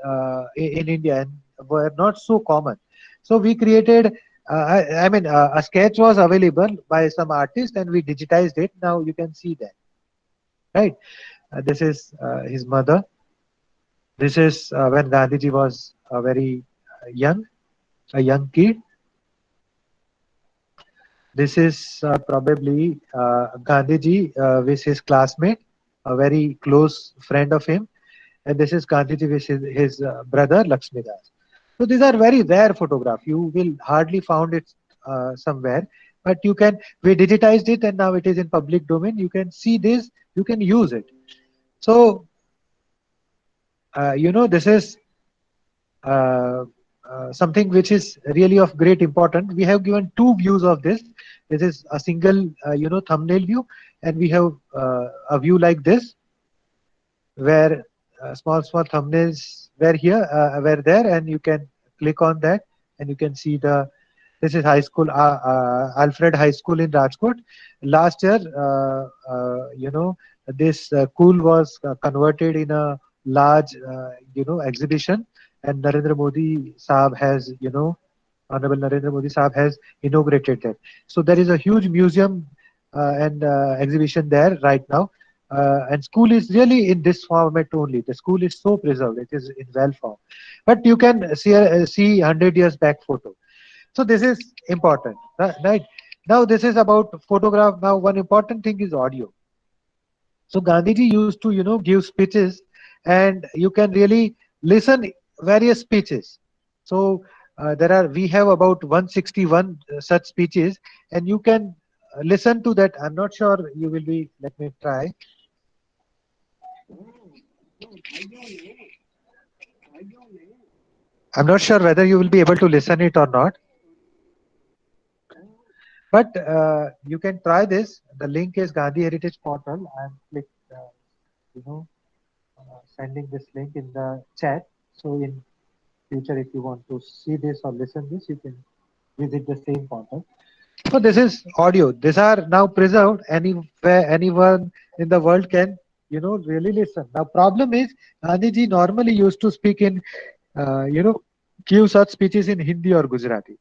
in India and were not so common. So we created a sketch was available by some artist and we digitized it. Now you can see that, right? This is his mother. This is when Gandhiji was very young, a young kid. This is probably Gandhiji with his classmate. a very close friend of him, and this is Gandhiji with his brother Lakshmidas. So these are very rare photographs. You will hardly found it somewhere, but you can. We digitized it, and now it is in public domain. You can see this. You can use it. So this is uh, something which is really of great importance. We have given two views of this. This is a single thumbnail view, and we have a view like this, where small thumbnails were there, and you can click on that, and you can see the. This is high school, Alfred High School in Rajkot. Last year, this school was converted in a large, exhibition, and Narendra Modi Saab has, Honorable Narendra Modi Saab has inaugurated that. So there is a huge museum and exhibition there right now. And school is really in this format only. The school is so preserved; it is in well form. But you can see 100 years back photo. So this is important, right? Now this is about photograph. Now one important thing is audio. So Gandhiji used to, give speeches, and you can really listen various speeches. So we have about 161 such speeches, and you can listen to that. I'm not sure you will be. Let me try. I'm not sure whether you will be able to listen it or not, but you can try this. The link is Gandhi Heritage Portal. I'm click, you know, sending this link in the chat. So in future, if you want to see this or listen this, you can visit the same portal. So this is audio. These are now preserved. Anywhere, anyone in the world can, really listen. Now problem is, Gandhiji normally used to speak in, uh, you know, give such speeches in Hindi or Gujarati.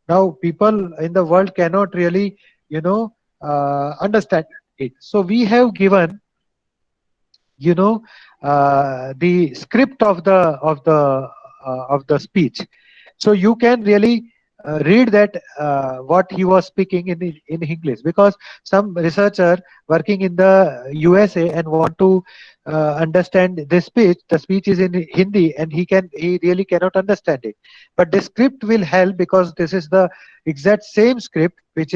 Now people in the world cannot really, understand it. So we have given, you know, the script of the speech. So you can really read that what he was speaking in English, because some researcher working in the USA and want to understand this speech. The speech is in Hindi, and he really cannot understand it. But the script will help, because this is the exact same script which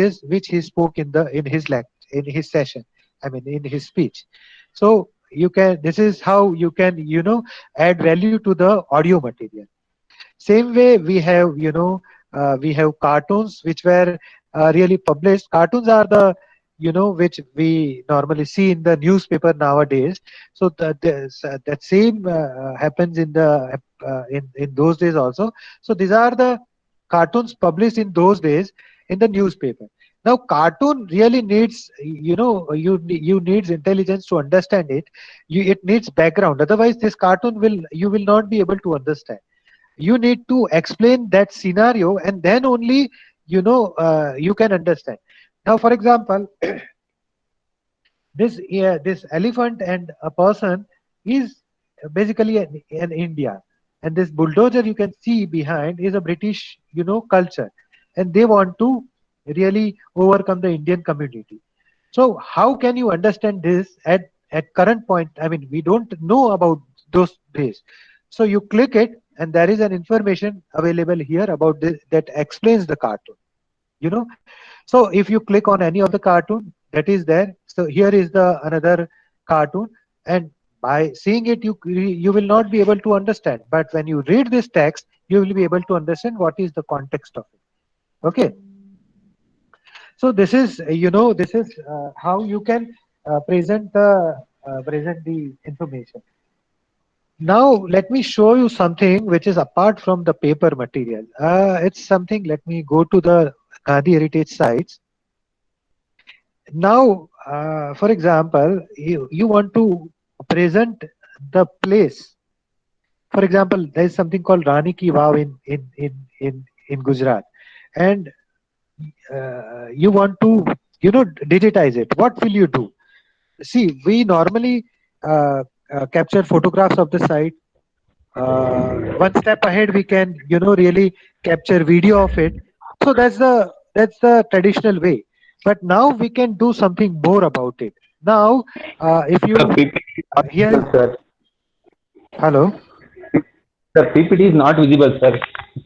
he spoke in his language, in his session. I mean, in his speech. So you can. This is how you can add value to the audio material. Same way we have cartoons which were really published. Cartoons are the which we normally see in the newspaper nowadays. So that same happens in those days also. So these are the cartoons published in those days in the newspaper. Now cartoon really needs, you needs intelligence to understand it. It needs background, otherwise this cartoon will you will not be able to understand. You need to explain that scenario, and then only you can understand. Now for example, this elephant and a person is basically an India, and this bulldozer you can see behind is a British culture, and they want to really overcome the Indian community. So how can you understand this at current point? I mean, we don't know about those days. So you click it, and there is an information available here about this that explains the cartoon. You know, so if you click on any of the cartoon that is there, so here is the another cartoon, and by seeing it, you will not be able to understand. But when you read this text, you will be able to understand what is the context of it. Okay. So this is how you can present the information. Now let me show you something which is apart from the paper material. It's something. Let me go to the Gandhi Heritage sites. Now, for example, you want to present the place. For example, there is something called Rani Ki Vav in Gujarat, and you want to digitize it. What will you do? See, we normally capture photographs of the site. One step ahead, we can really capture video of it. So that's the traditional way. But now we can do something more about it. Now, if Sir, you PPT is not here, visible, sir. hello. Sir, PPT is not visible, sir.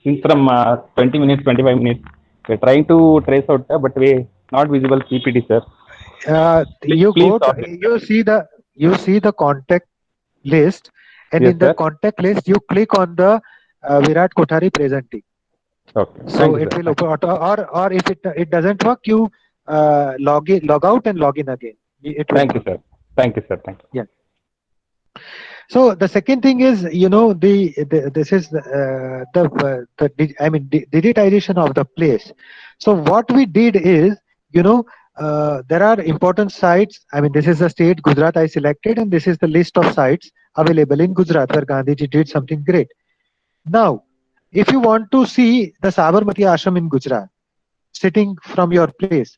Since from 20 minutes, 25 minutes, we're trying to trace out, but we not visible PPT, sir. Please, You please go to stop it. you see the contact list, and Yes, in the sir. contact list you click on the Virat Kothari presenting. Okay. So Thank you, it sir. will open, or if it doesn't work, you log out and log in again. It will Thank you, work. sir. Thank you, sir. Thank you. Yeah. So the second thing is, the this is I mean digitization of the place. So what we did is, there are important sites. I mean, this is the state Gujarat I selected, and this is the list of sites available in Gujarat where Gandhiji did something great. Now, if you want to see the Sabarmati Ashram in Gujarat, sitting from your place,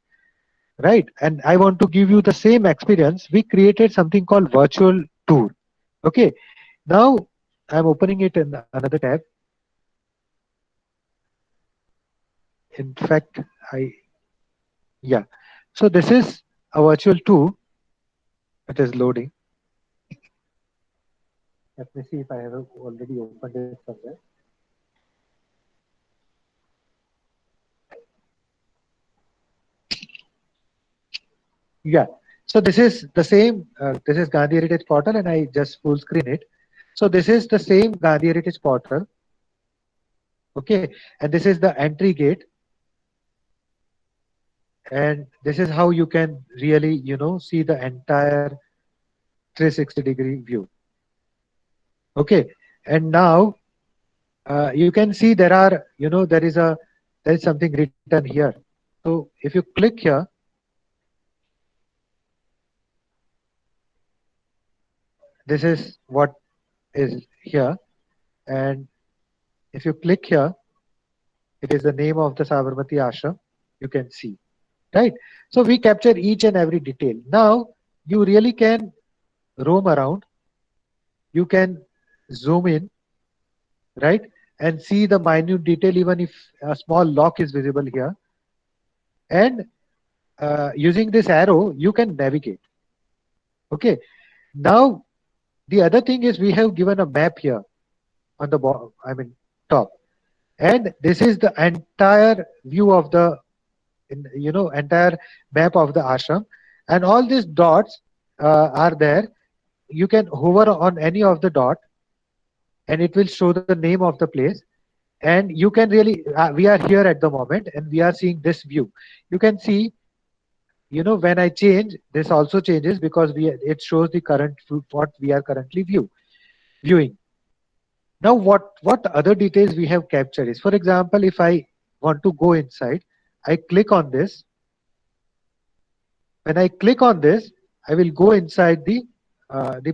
right? And I want to give you the same experience. We created something called virtual tour. Okay. Now I'm opening it in another tab. In fact, yeah. So this is a virtual tour. It is loading. Let me see if I have already opened it somewhere. Yeah. So this is the same. This is Gandhi Heritage Portal, and I just full screen it. So this is the same Gandhi Heritage Portal. Okay, and this is the entry gate, and this is how you can really, see the entire 360-degree view. Okay, and now you can see there are, there is something written here. So if you click here, this is what is here, and if you click here, it is the name of the Sabarmati Ashram. You can see, right? So we capture each and every detail. Now you really can roam around. You can zoom in, right, and see the minute detail, even if a small lock is visible here. And using this arrow, you can navigate. Okay. Now the other thing is we have given a map here on the I mean top, and this is the entire view of the entire map of the ashram, and all these dots are there. You can hover on any of the dot, and it will show the name of the place. And you can really we are here at the moment, and we are seeing this view. You can see, when I change, this also changes because it shows the current what we are currently viewing. Now what other details we have captured is, for example, if I want to go inside, I click on this. When I click on this, I will go inside the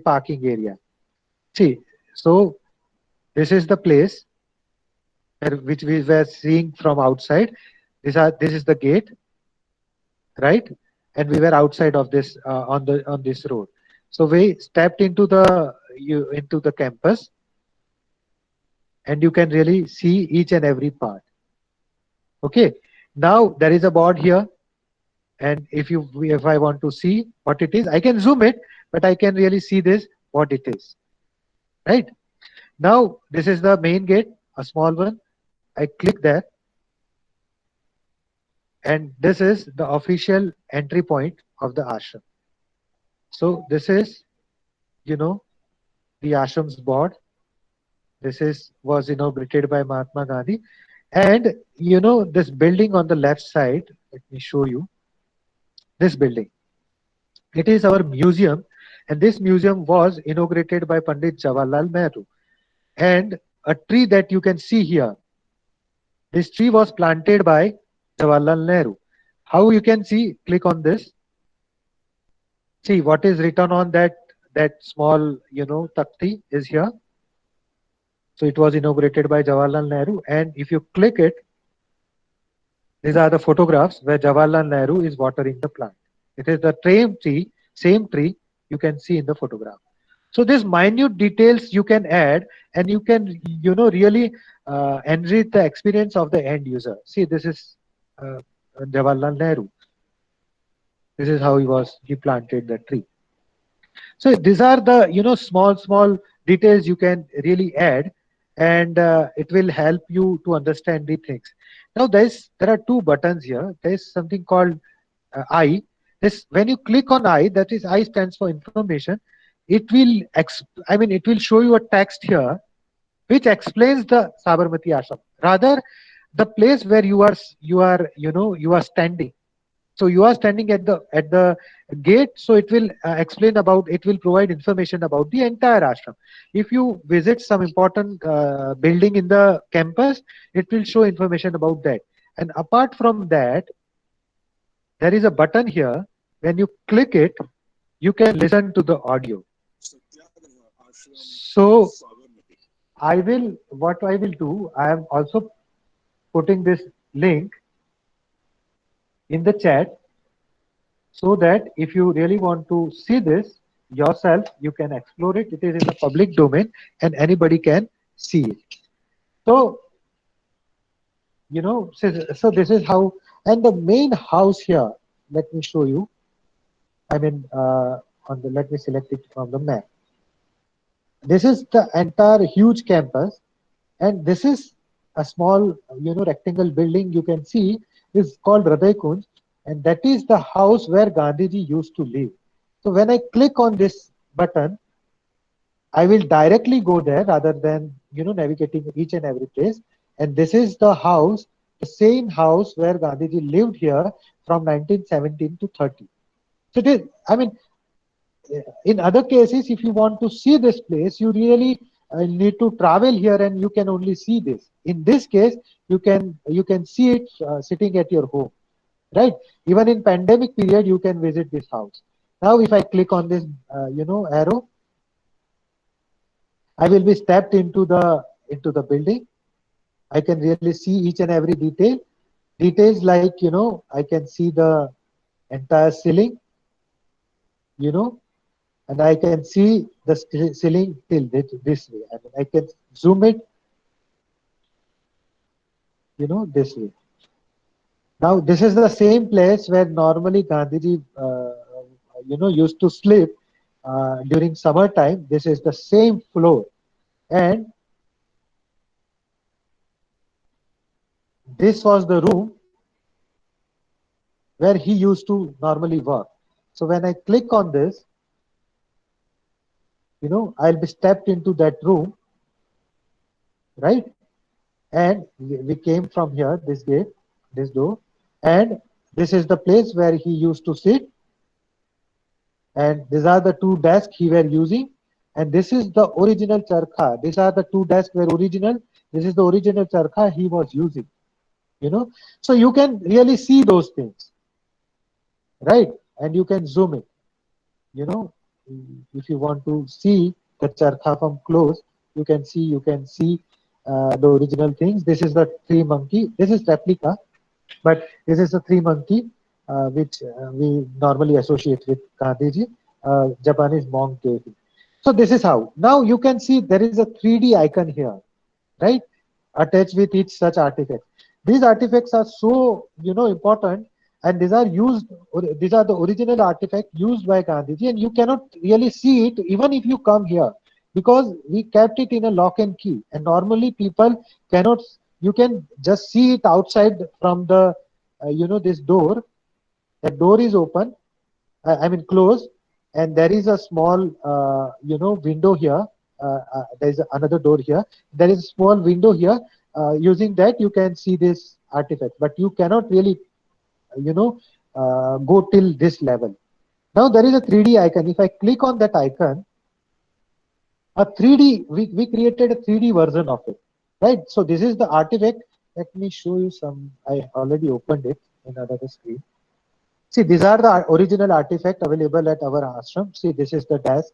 parking area. See, so this is the place which we were seeing from outside. This is the gate, right? And we were outside of this on this road. So we stepped into the campus, and you can really see each and every part. Okay. Now there is a board here, and if I want to see what it is, I can zoom it, but I can really see this what it is. Right. Now this is the main gate, a small one. I click there, and this is the official entry point of the ashram. So this is, the ashram's board. This is was inaugurated by Mahatma Gandhi, and this building on the left side. Let me show you this building. It is our museum, and this museum was inaugurated by Pandit Jawaharlal Nehru. And a tree that you can see here, this tree was planted by Jawaharlal Nehru. How you can see? Click on this. See what is written on that small takti is here. So it was inaugurated by Jawaharlal Nehru, and if you click it, these are the photographs where Jawaharlal Nehru is watering the plant. It is the same tree you can see in the photograph. So these minute details you can add, and you can really enrich the experience of the end user. See, this is uh, Jawaharlal Nehru. This is how he planted the tree. So these are the small details you can really add, and it will help you to understand the things. Now there are two buttons here. There is something called I. This when you click on I, that is I stands for information. It will it will show you a text here which explains the Sabarmati Ashram. Rather, the place where you are standing. So you are standing at the gate. So it will it will provide information about the entire ashram. If you visit some important building in the campus, it will show information about that. And apart from that, there is a button here. When you click it, you can listen to the audio. So what I will do, I am also putting this link in the chat, so that if you really want to see this yourself, you can explore it. It is in the public domain and anybody can see it. So, so this is how, and the main house here, let me show you. Let me select it from the map. This is the entire huge campus, and this is a small, rectangle building you can see is called Hriday Kunj, and that is the house where Gandhiji used to live. So when I click on this button, I will directly go there rather than navigating each and every place. And this is the house, the same house where Gandhiji lived here from 1917 to 30. So this, in other cases, if you want to see this place, you really need to travel here, and you can only see this. In this case, you can see it sitting at your home, right? Even in pandemic period, you can visit this house. Now, if I click on this, arrow, I will be stepped into the building. I can really see each and every detail. Details like I can see the entire ceiling, and I can see the ceiling till this way. I can zoom it, this way. Now, this is the same place where normally Gandhiji, used to sleep during summertime. This is the same floor, and this was the room where he used to normally work. So when I click on this, I'll be stepped into that room, right? And we came from here, this gate, this door, and this is the place where he used to sit. And these are the two desks he were using, and this is the original charkha. These are the two desks were original. This is the original charkha he was using. So you can really see those things, right? And you can zoom it. If you want to see the charkha from close, you can see the original things. This is the tree monkey. This is replica, but this is the tree monkey which we normally associate with Gandhiji. Japanese monk gave him. So this is how. Now you can see there is a 3D icon here, right? Attached with each such artifact. These artifacts are so important, and these are the original artifacts used by Gandhiji, and you cannot really see it even if you come here, because we kept it in a lock and key, and normally people cannot. You can just see it outside from the this door. That door is open, closed, and there is a small window here. There is another door here. There is a small window here. Using that, you can see this artifact, but you cannot really go till this level. Now there is a 3D icon. If I click on that icon, we created a 3D version of it, right? So this is the artifact. Let me show you some. I already opened it in another screen. See, these are the original artifact available at our ashram. See, this is the desk.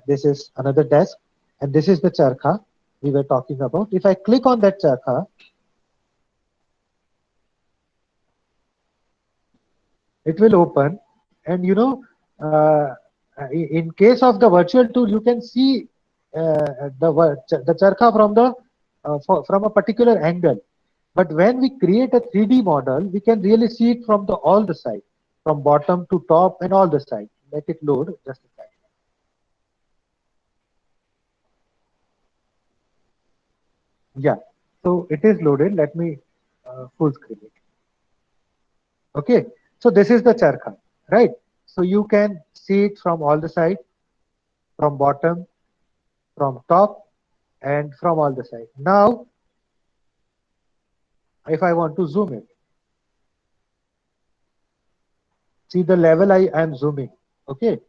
This is another desk, and this is the charkha we were talking about. If I click on that charkha, it will open, and in case of the virtual tour, you can see the charkha from a particular angle. But when we create a 3D model, we can really see it from all the sides. from bottom to top and all the sides. Let it load just a second. Yeah, so it is loaded. Let me full screen it. Okay, so this is the charkha, right? So you can see it from all the sides, from bottom, from top, and from all the sides. Now, if I want to zoom it, see the level I am zooming. Okay,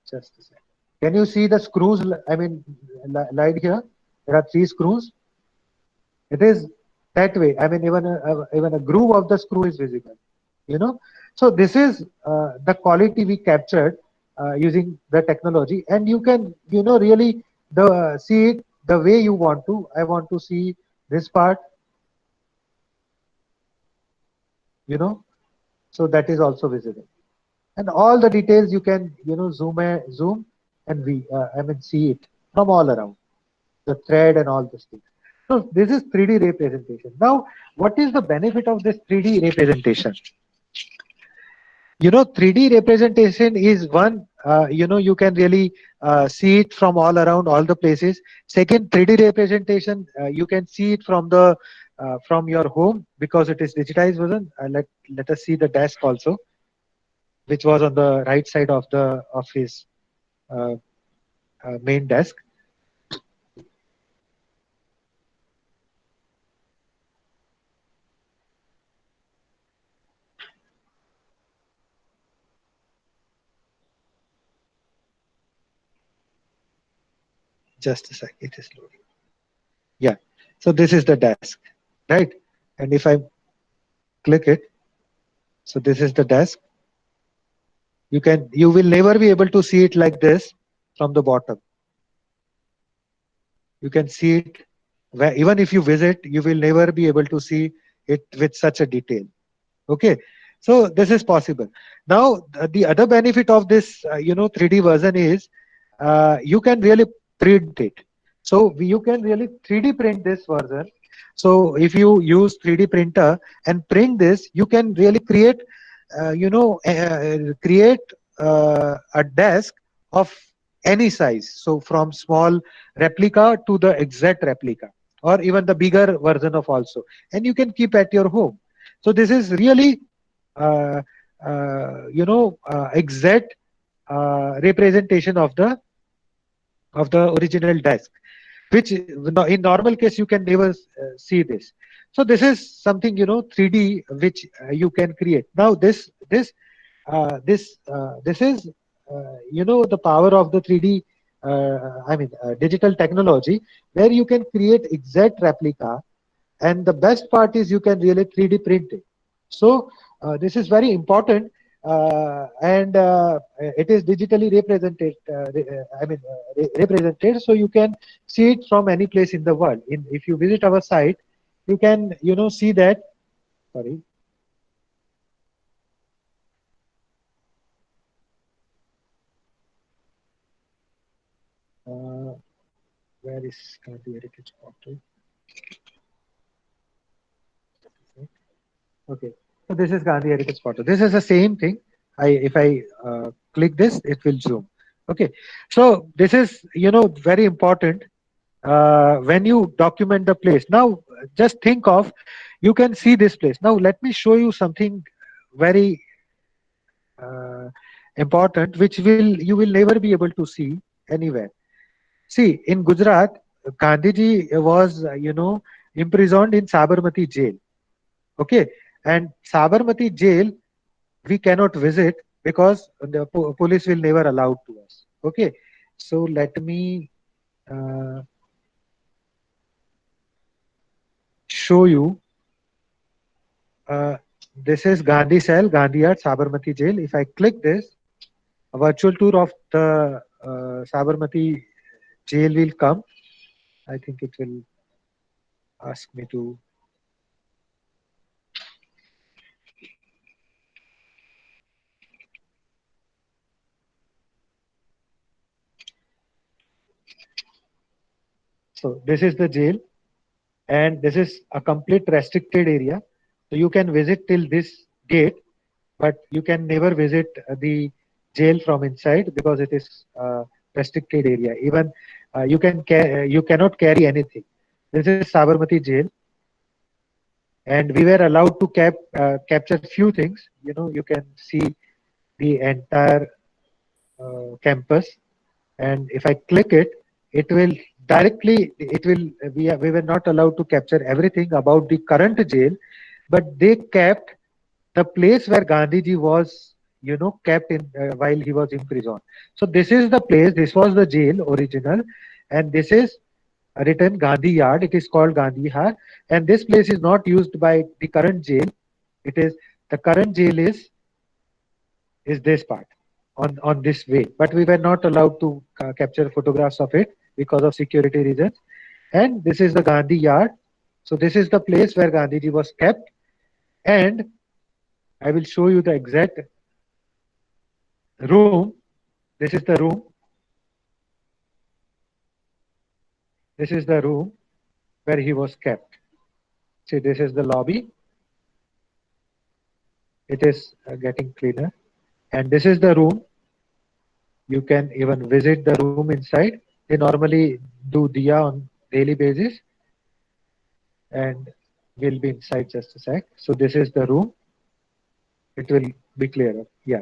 just a second. Can you see the screws? I mean, light here. There are 3 screws. It is that way. I mean, even a groove of the screw is visible. You know, so this is the quality we captured using the technology, and you can really see it the way you want to. I want to see this part. So that is also visible, and all the details you can zoom, and I mean see it from all around the thread and all these things. So this is 3D representation. Now, what is the benefit of this 3D representation? 3D representation is one, you can really see it from all around, all the places. Second, 3D representation, you can see it from your home because it is digitized version. Let us see the desk also, which was on the right side of his uh, main desk. Just a sec, it is loading. Yeah, so this is the desk, right? And if I click it, so this is the desk. You will never be able to see it like this from the bottom. You can see it where, even if you visit, you will never be able to see it with such a detail. Okay, so this is possible. Now, the other benefit of this, 3D version is you can really print it. So you can really 3D print this version. So if you use 3D printer and print this, you can really create a desk of any size. So from small replica to the exact replica, or even the bigger version of also, and you can keep at your home. So this is really uh, exact representation of the original desk, which in normal case you can never see this. So this is something 3D which you can create. Now this is the power of the 3D, digital technology, where you can create exact replica, and the best part is you can really 3D print it. So this is very important, and it is digitally represented, so you can see it from any place in the world. If you visit our site, you can see that. Sorry. Where is the heritage portal? Okay, so this is Gandhi Heritage Portal. This is the same thing. If I click this, it will zoom. Okay, so this is very important when you document the place. Now, just think of, you can see this place. Now, let me show you something very uh, important, which you will never be able to see anywhere. See, in Gujarat, Gandhiji was imprisoned in Sabarmati jail. Okay, and Sabarmati jail we cannot visit because the police will never allow to us. Okay, so let me show you. This is Gandhi Cell, Gandhi Art, Sabarmati Jail. If I click this, a virtual tour of the Sabarmati jail will come. I think it will ask me to. So this is the jail, and this is a complete restricted area. So you can visit till this gate, but you can never visit the jail from inside because it is restricted area. Even you cannot carry anything. This is Sabarmati jail, and we were allowed to capture few things. You know, you can see the entire campus, and if I click it, it will directly, we were not allowed to capture everything about the current jail, but they kept the place where Gandhiji was, you know, kept in while he was in prison. So this is the place, this was the jail original, and this is written Gandhi Yard. It is called Gandhi Yard, and this place is not used by the current jail. It is, the current jail is this part on this way, but we were not allowed to capture photographs of it because of security reasons. And this is the Gandhi Yard. So this is the place where Gandhiji was kept, and I will show you the exact room. This is the room. This is the room where he was kept. See, this is the lobby. It is getting cleaner. And this is the room. You can even visit the room inside. They normally do diya on daily basis. And we'll be inside just a sec. So this is the room. It will be clearer. Yeah.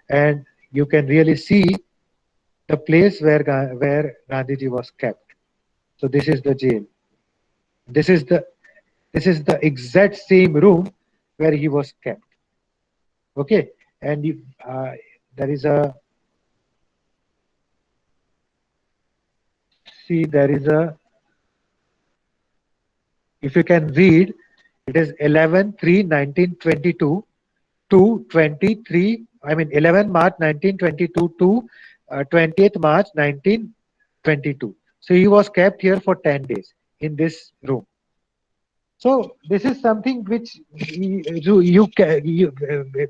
And you can really see the place where Gandhiji was kept. So this is the jail. This is the exact same room where he was kept. Okay, and there is a, see, there is a, if you can read, it is 11/3/1922 to 23, I mean 11 March 1922 to 20th March 1922. So he was kept here for 10 days in this room. So this is something which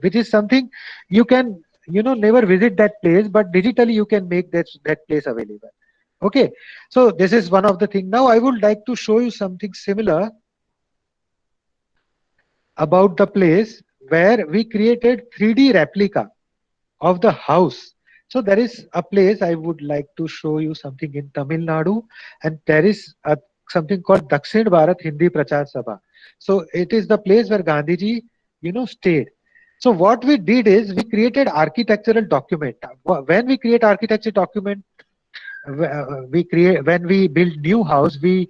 which is something you can, you know, never visit that place, but digitally you can make that place available. Okay, so this is one of the things. Now I would like to show you something similar about the place where we created 3D replica of the house. So there is a place I would like to show you something in Tamil Nadu, and there is something called Dakshin Bharat Hindi Prachar Sabha. So it is the place where Gandhiji, you know, stayed. So what we did is we created architectural document. When we create architecture document, when we build new house, we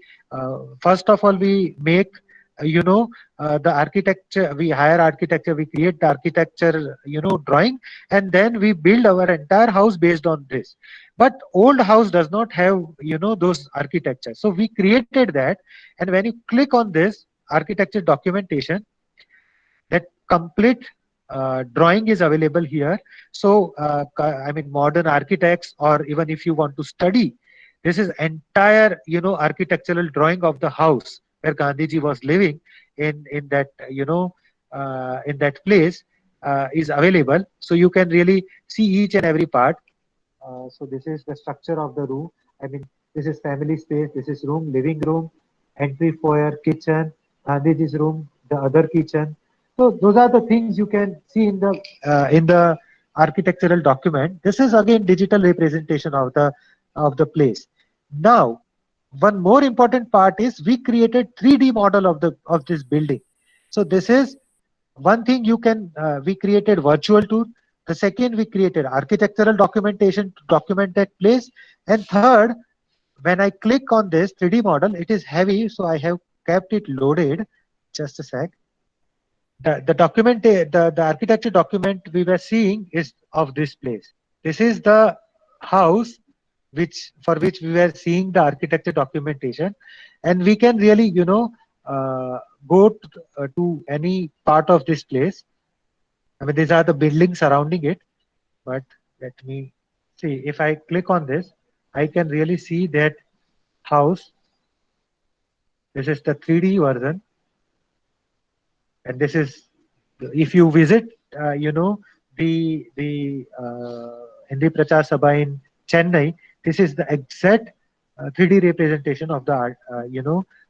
first of all we make the architecture, we hire architecture, we create the architecture, you know, drawing, and then we build our entire house based on this. But old house does not have, you know, those architecture, so we created that. And when you click on this architecture documentation, that complete drawing is available here. So I mean, modern architects, or even if you want to study, this is entire, you know, architectural drawing of the house where Gandhiji was living in that, you know, in that place is available. So you can really see each and every part. So this is the structure of the room. I mean, this is family space, this is room, living room, entry foyer, kitchen, Gandhiji's room, the other kitchen. So those are the things you can see in the architectural document. This is again digital representation of the place. Now, one more important part is we created 3D model of this building. So this is one thing you can, we created virtual tour. The second, we created architectural documentation to document that place. And third, when I click on this 3D model, it is heavy, so I have kept it loaded. Just a sec. The document, the architecture document we were seeing is of this place. This is the house for which we were seeing the architecture documentation, and we can really, you know, go to any part of this place. I mean, these are the buildings surrounding it, but let me see. If I click on this, I can really see that house. This is the 3D version, and this is, if you visit, you know, the Hindi Prachar Sabha in Chennai, this is the exact 3D representation of the art,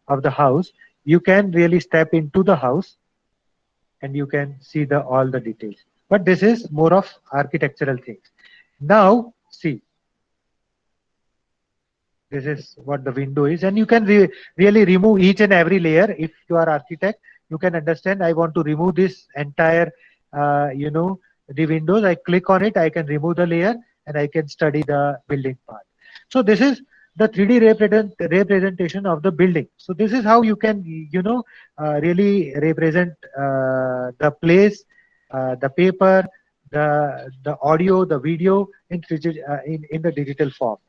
of the house. You can really step into the house and you can see the all the details. But this is more of architectural things. Now see, this is what the window is, and you can really remove each and every layer. If you are architect, you can understand, I want to remove this entire the windows. I click on it, I can remove the layer and I can study the building part. So this is the 3D representation of the building. So this is how you can really represent the place, the paper, the audio, the video in in the digital form.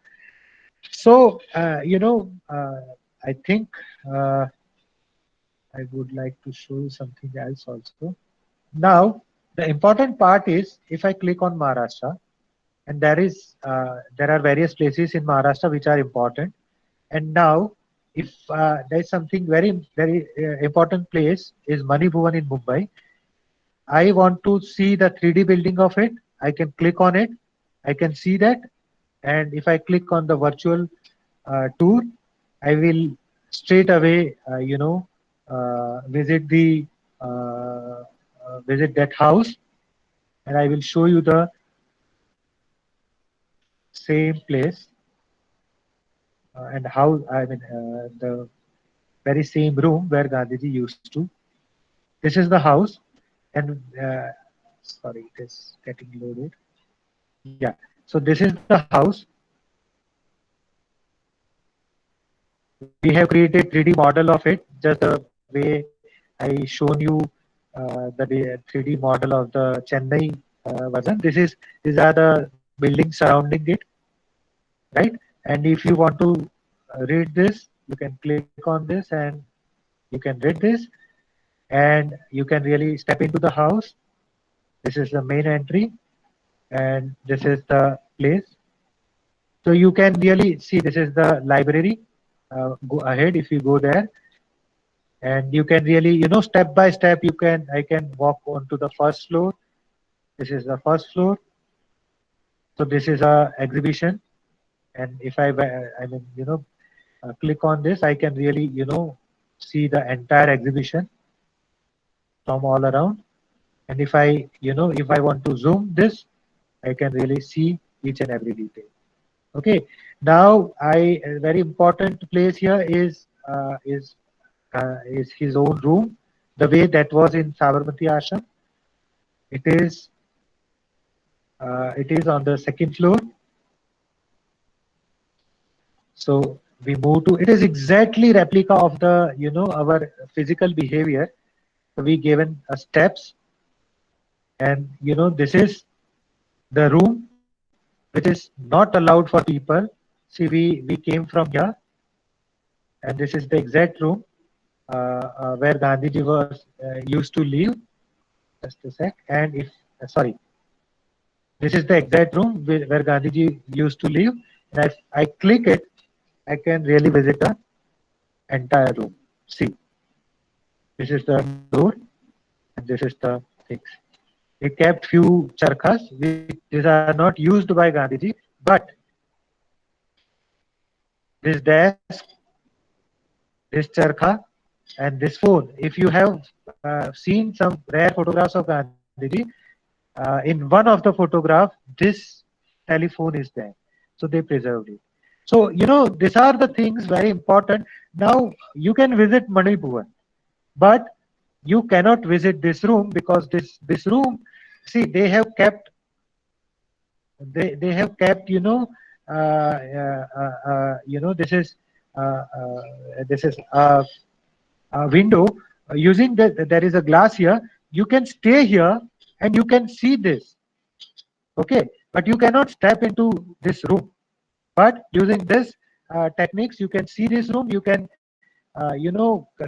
So I think I would like to show you something else also. Now the important part is, if I click on Maharashtra, and there are various places in Maharashtra which are important. And now, if there is something very important place is Mani Bhuvan in Mumbai, I want to see the 3D building of it. I can click on it. I can see that, and if I click on the virtual tour, I will straight away visit the visit that house, and I will show you the same place and how, I mean, the very same room where Gandhiji used to. This is the house, and sorry, it is getting loaded. Yeah, so this is the house. We have created 3D model of it, just the way I shown you the 3D model of the Chennai version. These are the buildings surrounding it, right? And if you want to read this, you can click on this and you can read this, and you can really step into the house. This is the main entry, and this is the place. So you can really see, this is the library. Go ahead if you go there, and you can really, step by step, I can walk onto the first floor. This is the first floor. So this is a exhibition, and if I mean, click on this, I can really, see the entire exhibition from all around. And if I want to zoom this, I can really see each and every detail. Okay. Now, a very important place here is his own room, the way that was in Sabarmati Ashram. It is on the second floor. So we move to, it is exactly replica of the, our physical behavior. So we given steps, and this is the room which is not allowed for people. See, we came from here, and this is the exact room where Gandhiji was used to live. Just a sec. And if sorry, this is the exact room where Gandhiji used to live. And if I click it, I can really visit the entire room. See, this is the door, and this is the things. They kept few charkhas. These are not used by Gandhiji, but this desk, this charkha, and this phone. If you have seen some rare photographs of Gandhiji, in one of the photograph, this telephone is there. So they preserved it. So, these are the things very important. Now, you can visit Mani Bhuvan, but you cannot visit this room, because this room, see, they have kept this is a window using there is a glass here. You can stay here and you can see this, okay, but you cannot step into this room. But using this techniques, you can see this room. You can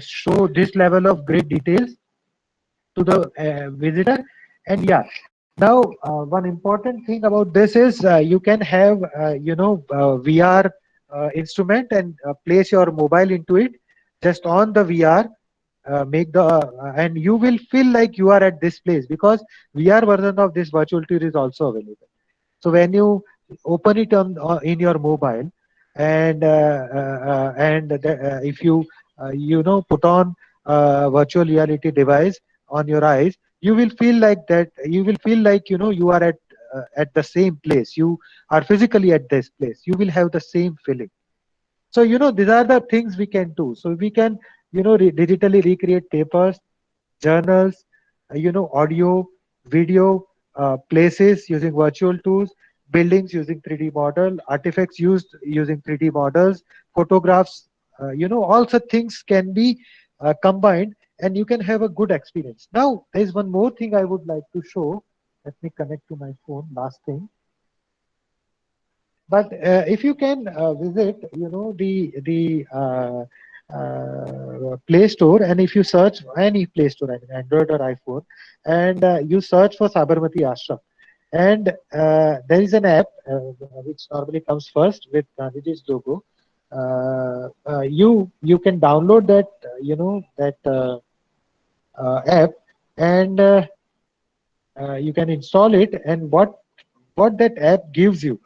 show this level of great details to the visitor. And yeah, now one important thing about this is you can have VR instrument and place your mobile into it, just on the VR, and you will feel like you are at this place, because VR version of this virtual tour is also available. So when you open it in your mobile, and if you put on a virtual reality device on your eyes, you will feel like that. You will feel like you are at the same place. You are physically at this place. You will have the same feeling. So these are the things we can do. So we can digitally recreate papers, journals, audio, video, places using virtual tools, buildings using 3D model, artifacts used using 3D models, photographs, all such things can be combined, and you can have a good experience. Now, there is one more thing I would like to show. Let me connect to my phone, last thing. But if you can visit, the Play Store, and if you search any Play Store, I mean Android or iPhone, and you search for Sabarmati Ashram, and there is an app which normally comes first with Gandhiji's logo. You can download that app, and you can install it. And what that app gives you,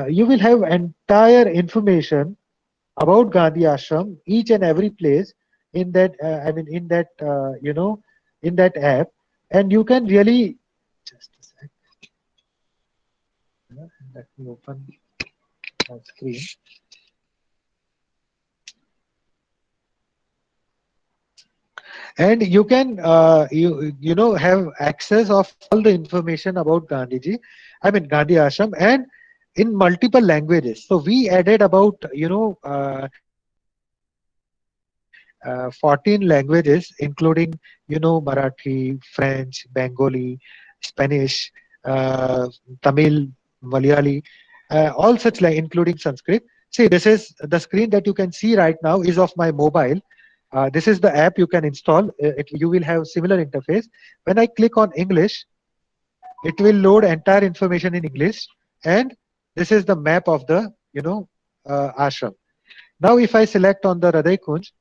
you will have entire information about Gandhi Ashram, each and every place in that. In that app, and you can really just a sec. Let me open my screen. And you can have access of all the information about Gandhiji, I mean Gandhi Ashram, and in multiple languages. So we added about 14 languages, including Marathi, French, Bengali, Spanish, Tamil, Malayali, all such, including Sanskrit. See, this is the screen that you can see right now is of my mobile. This is the app you can install. You will have similar interface. When I click on English, it will load entire information in English, and this is the map of the ashram. Now, if I select on the Hriday Kunj,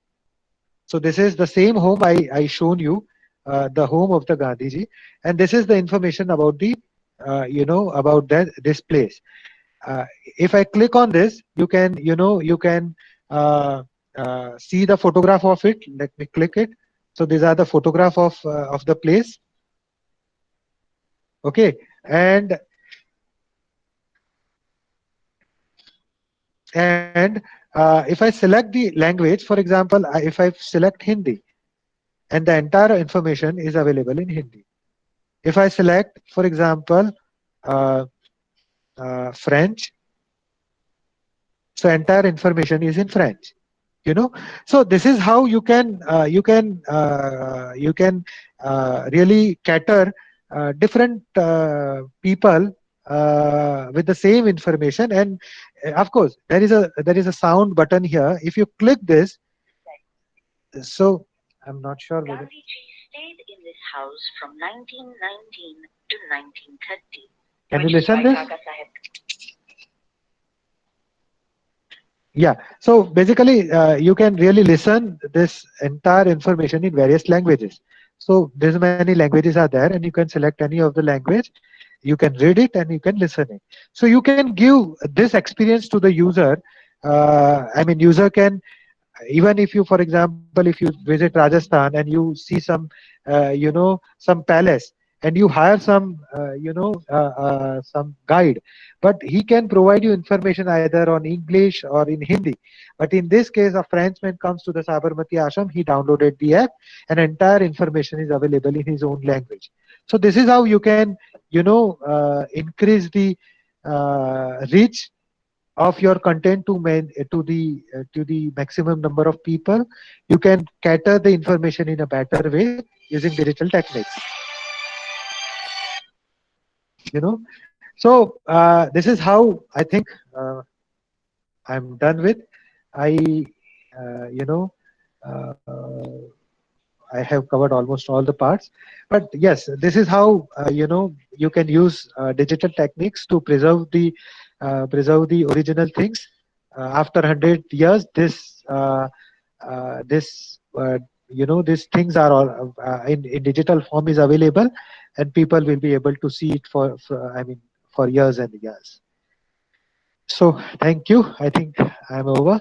so this is the same home I shown you, the home of the Gandhiji, and this is the information about the about this place. If I click on this, you can see the photograph of it. Let me click it. So these are the photograph of the place. Okay, and if I select the language, for example, if I select Hindi, and the entire information is available in Hindi. If I select, for example, French, so entire information is in French. So this is how you can really cater different people with the same information. And of course, there is a sound button here. If you click this, so I'm not sure whether Gandhiji stayed in this house from 1919 to 1930. Can you listen this? Yeah. So basically, you can really listen this entire information in various languages. So there's many languages are there, and you can select any of the language. You can read it and you can listen it. So you can give this experience to the user. I mean, user can, even if you, for example, if you visit Rajasthan and you see some some palace, and you hire some guide, but he can provide you information either on English or in Hindi. But in this case, a Frenchman comes to the Sabarmati Ashram, he downloaded the app, and entire information is available in his own language. So this is how you can increase the reach of your content to the maximum number of people. You can cater the information in a better way using digital techniques. So this is how I think I'm done with. I uh, I have covered almost all the parts, but yes, this is how you can use digital techniques to preserve the original things. After 100 years, these things are all in digital form is available, and people will be able to see it for years and years. So thank you. I think I'm over.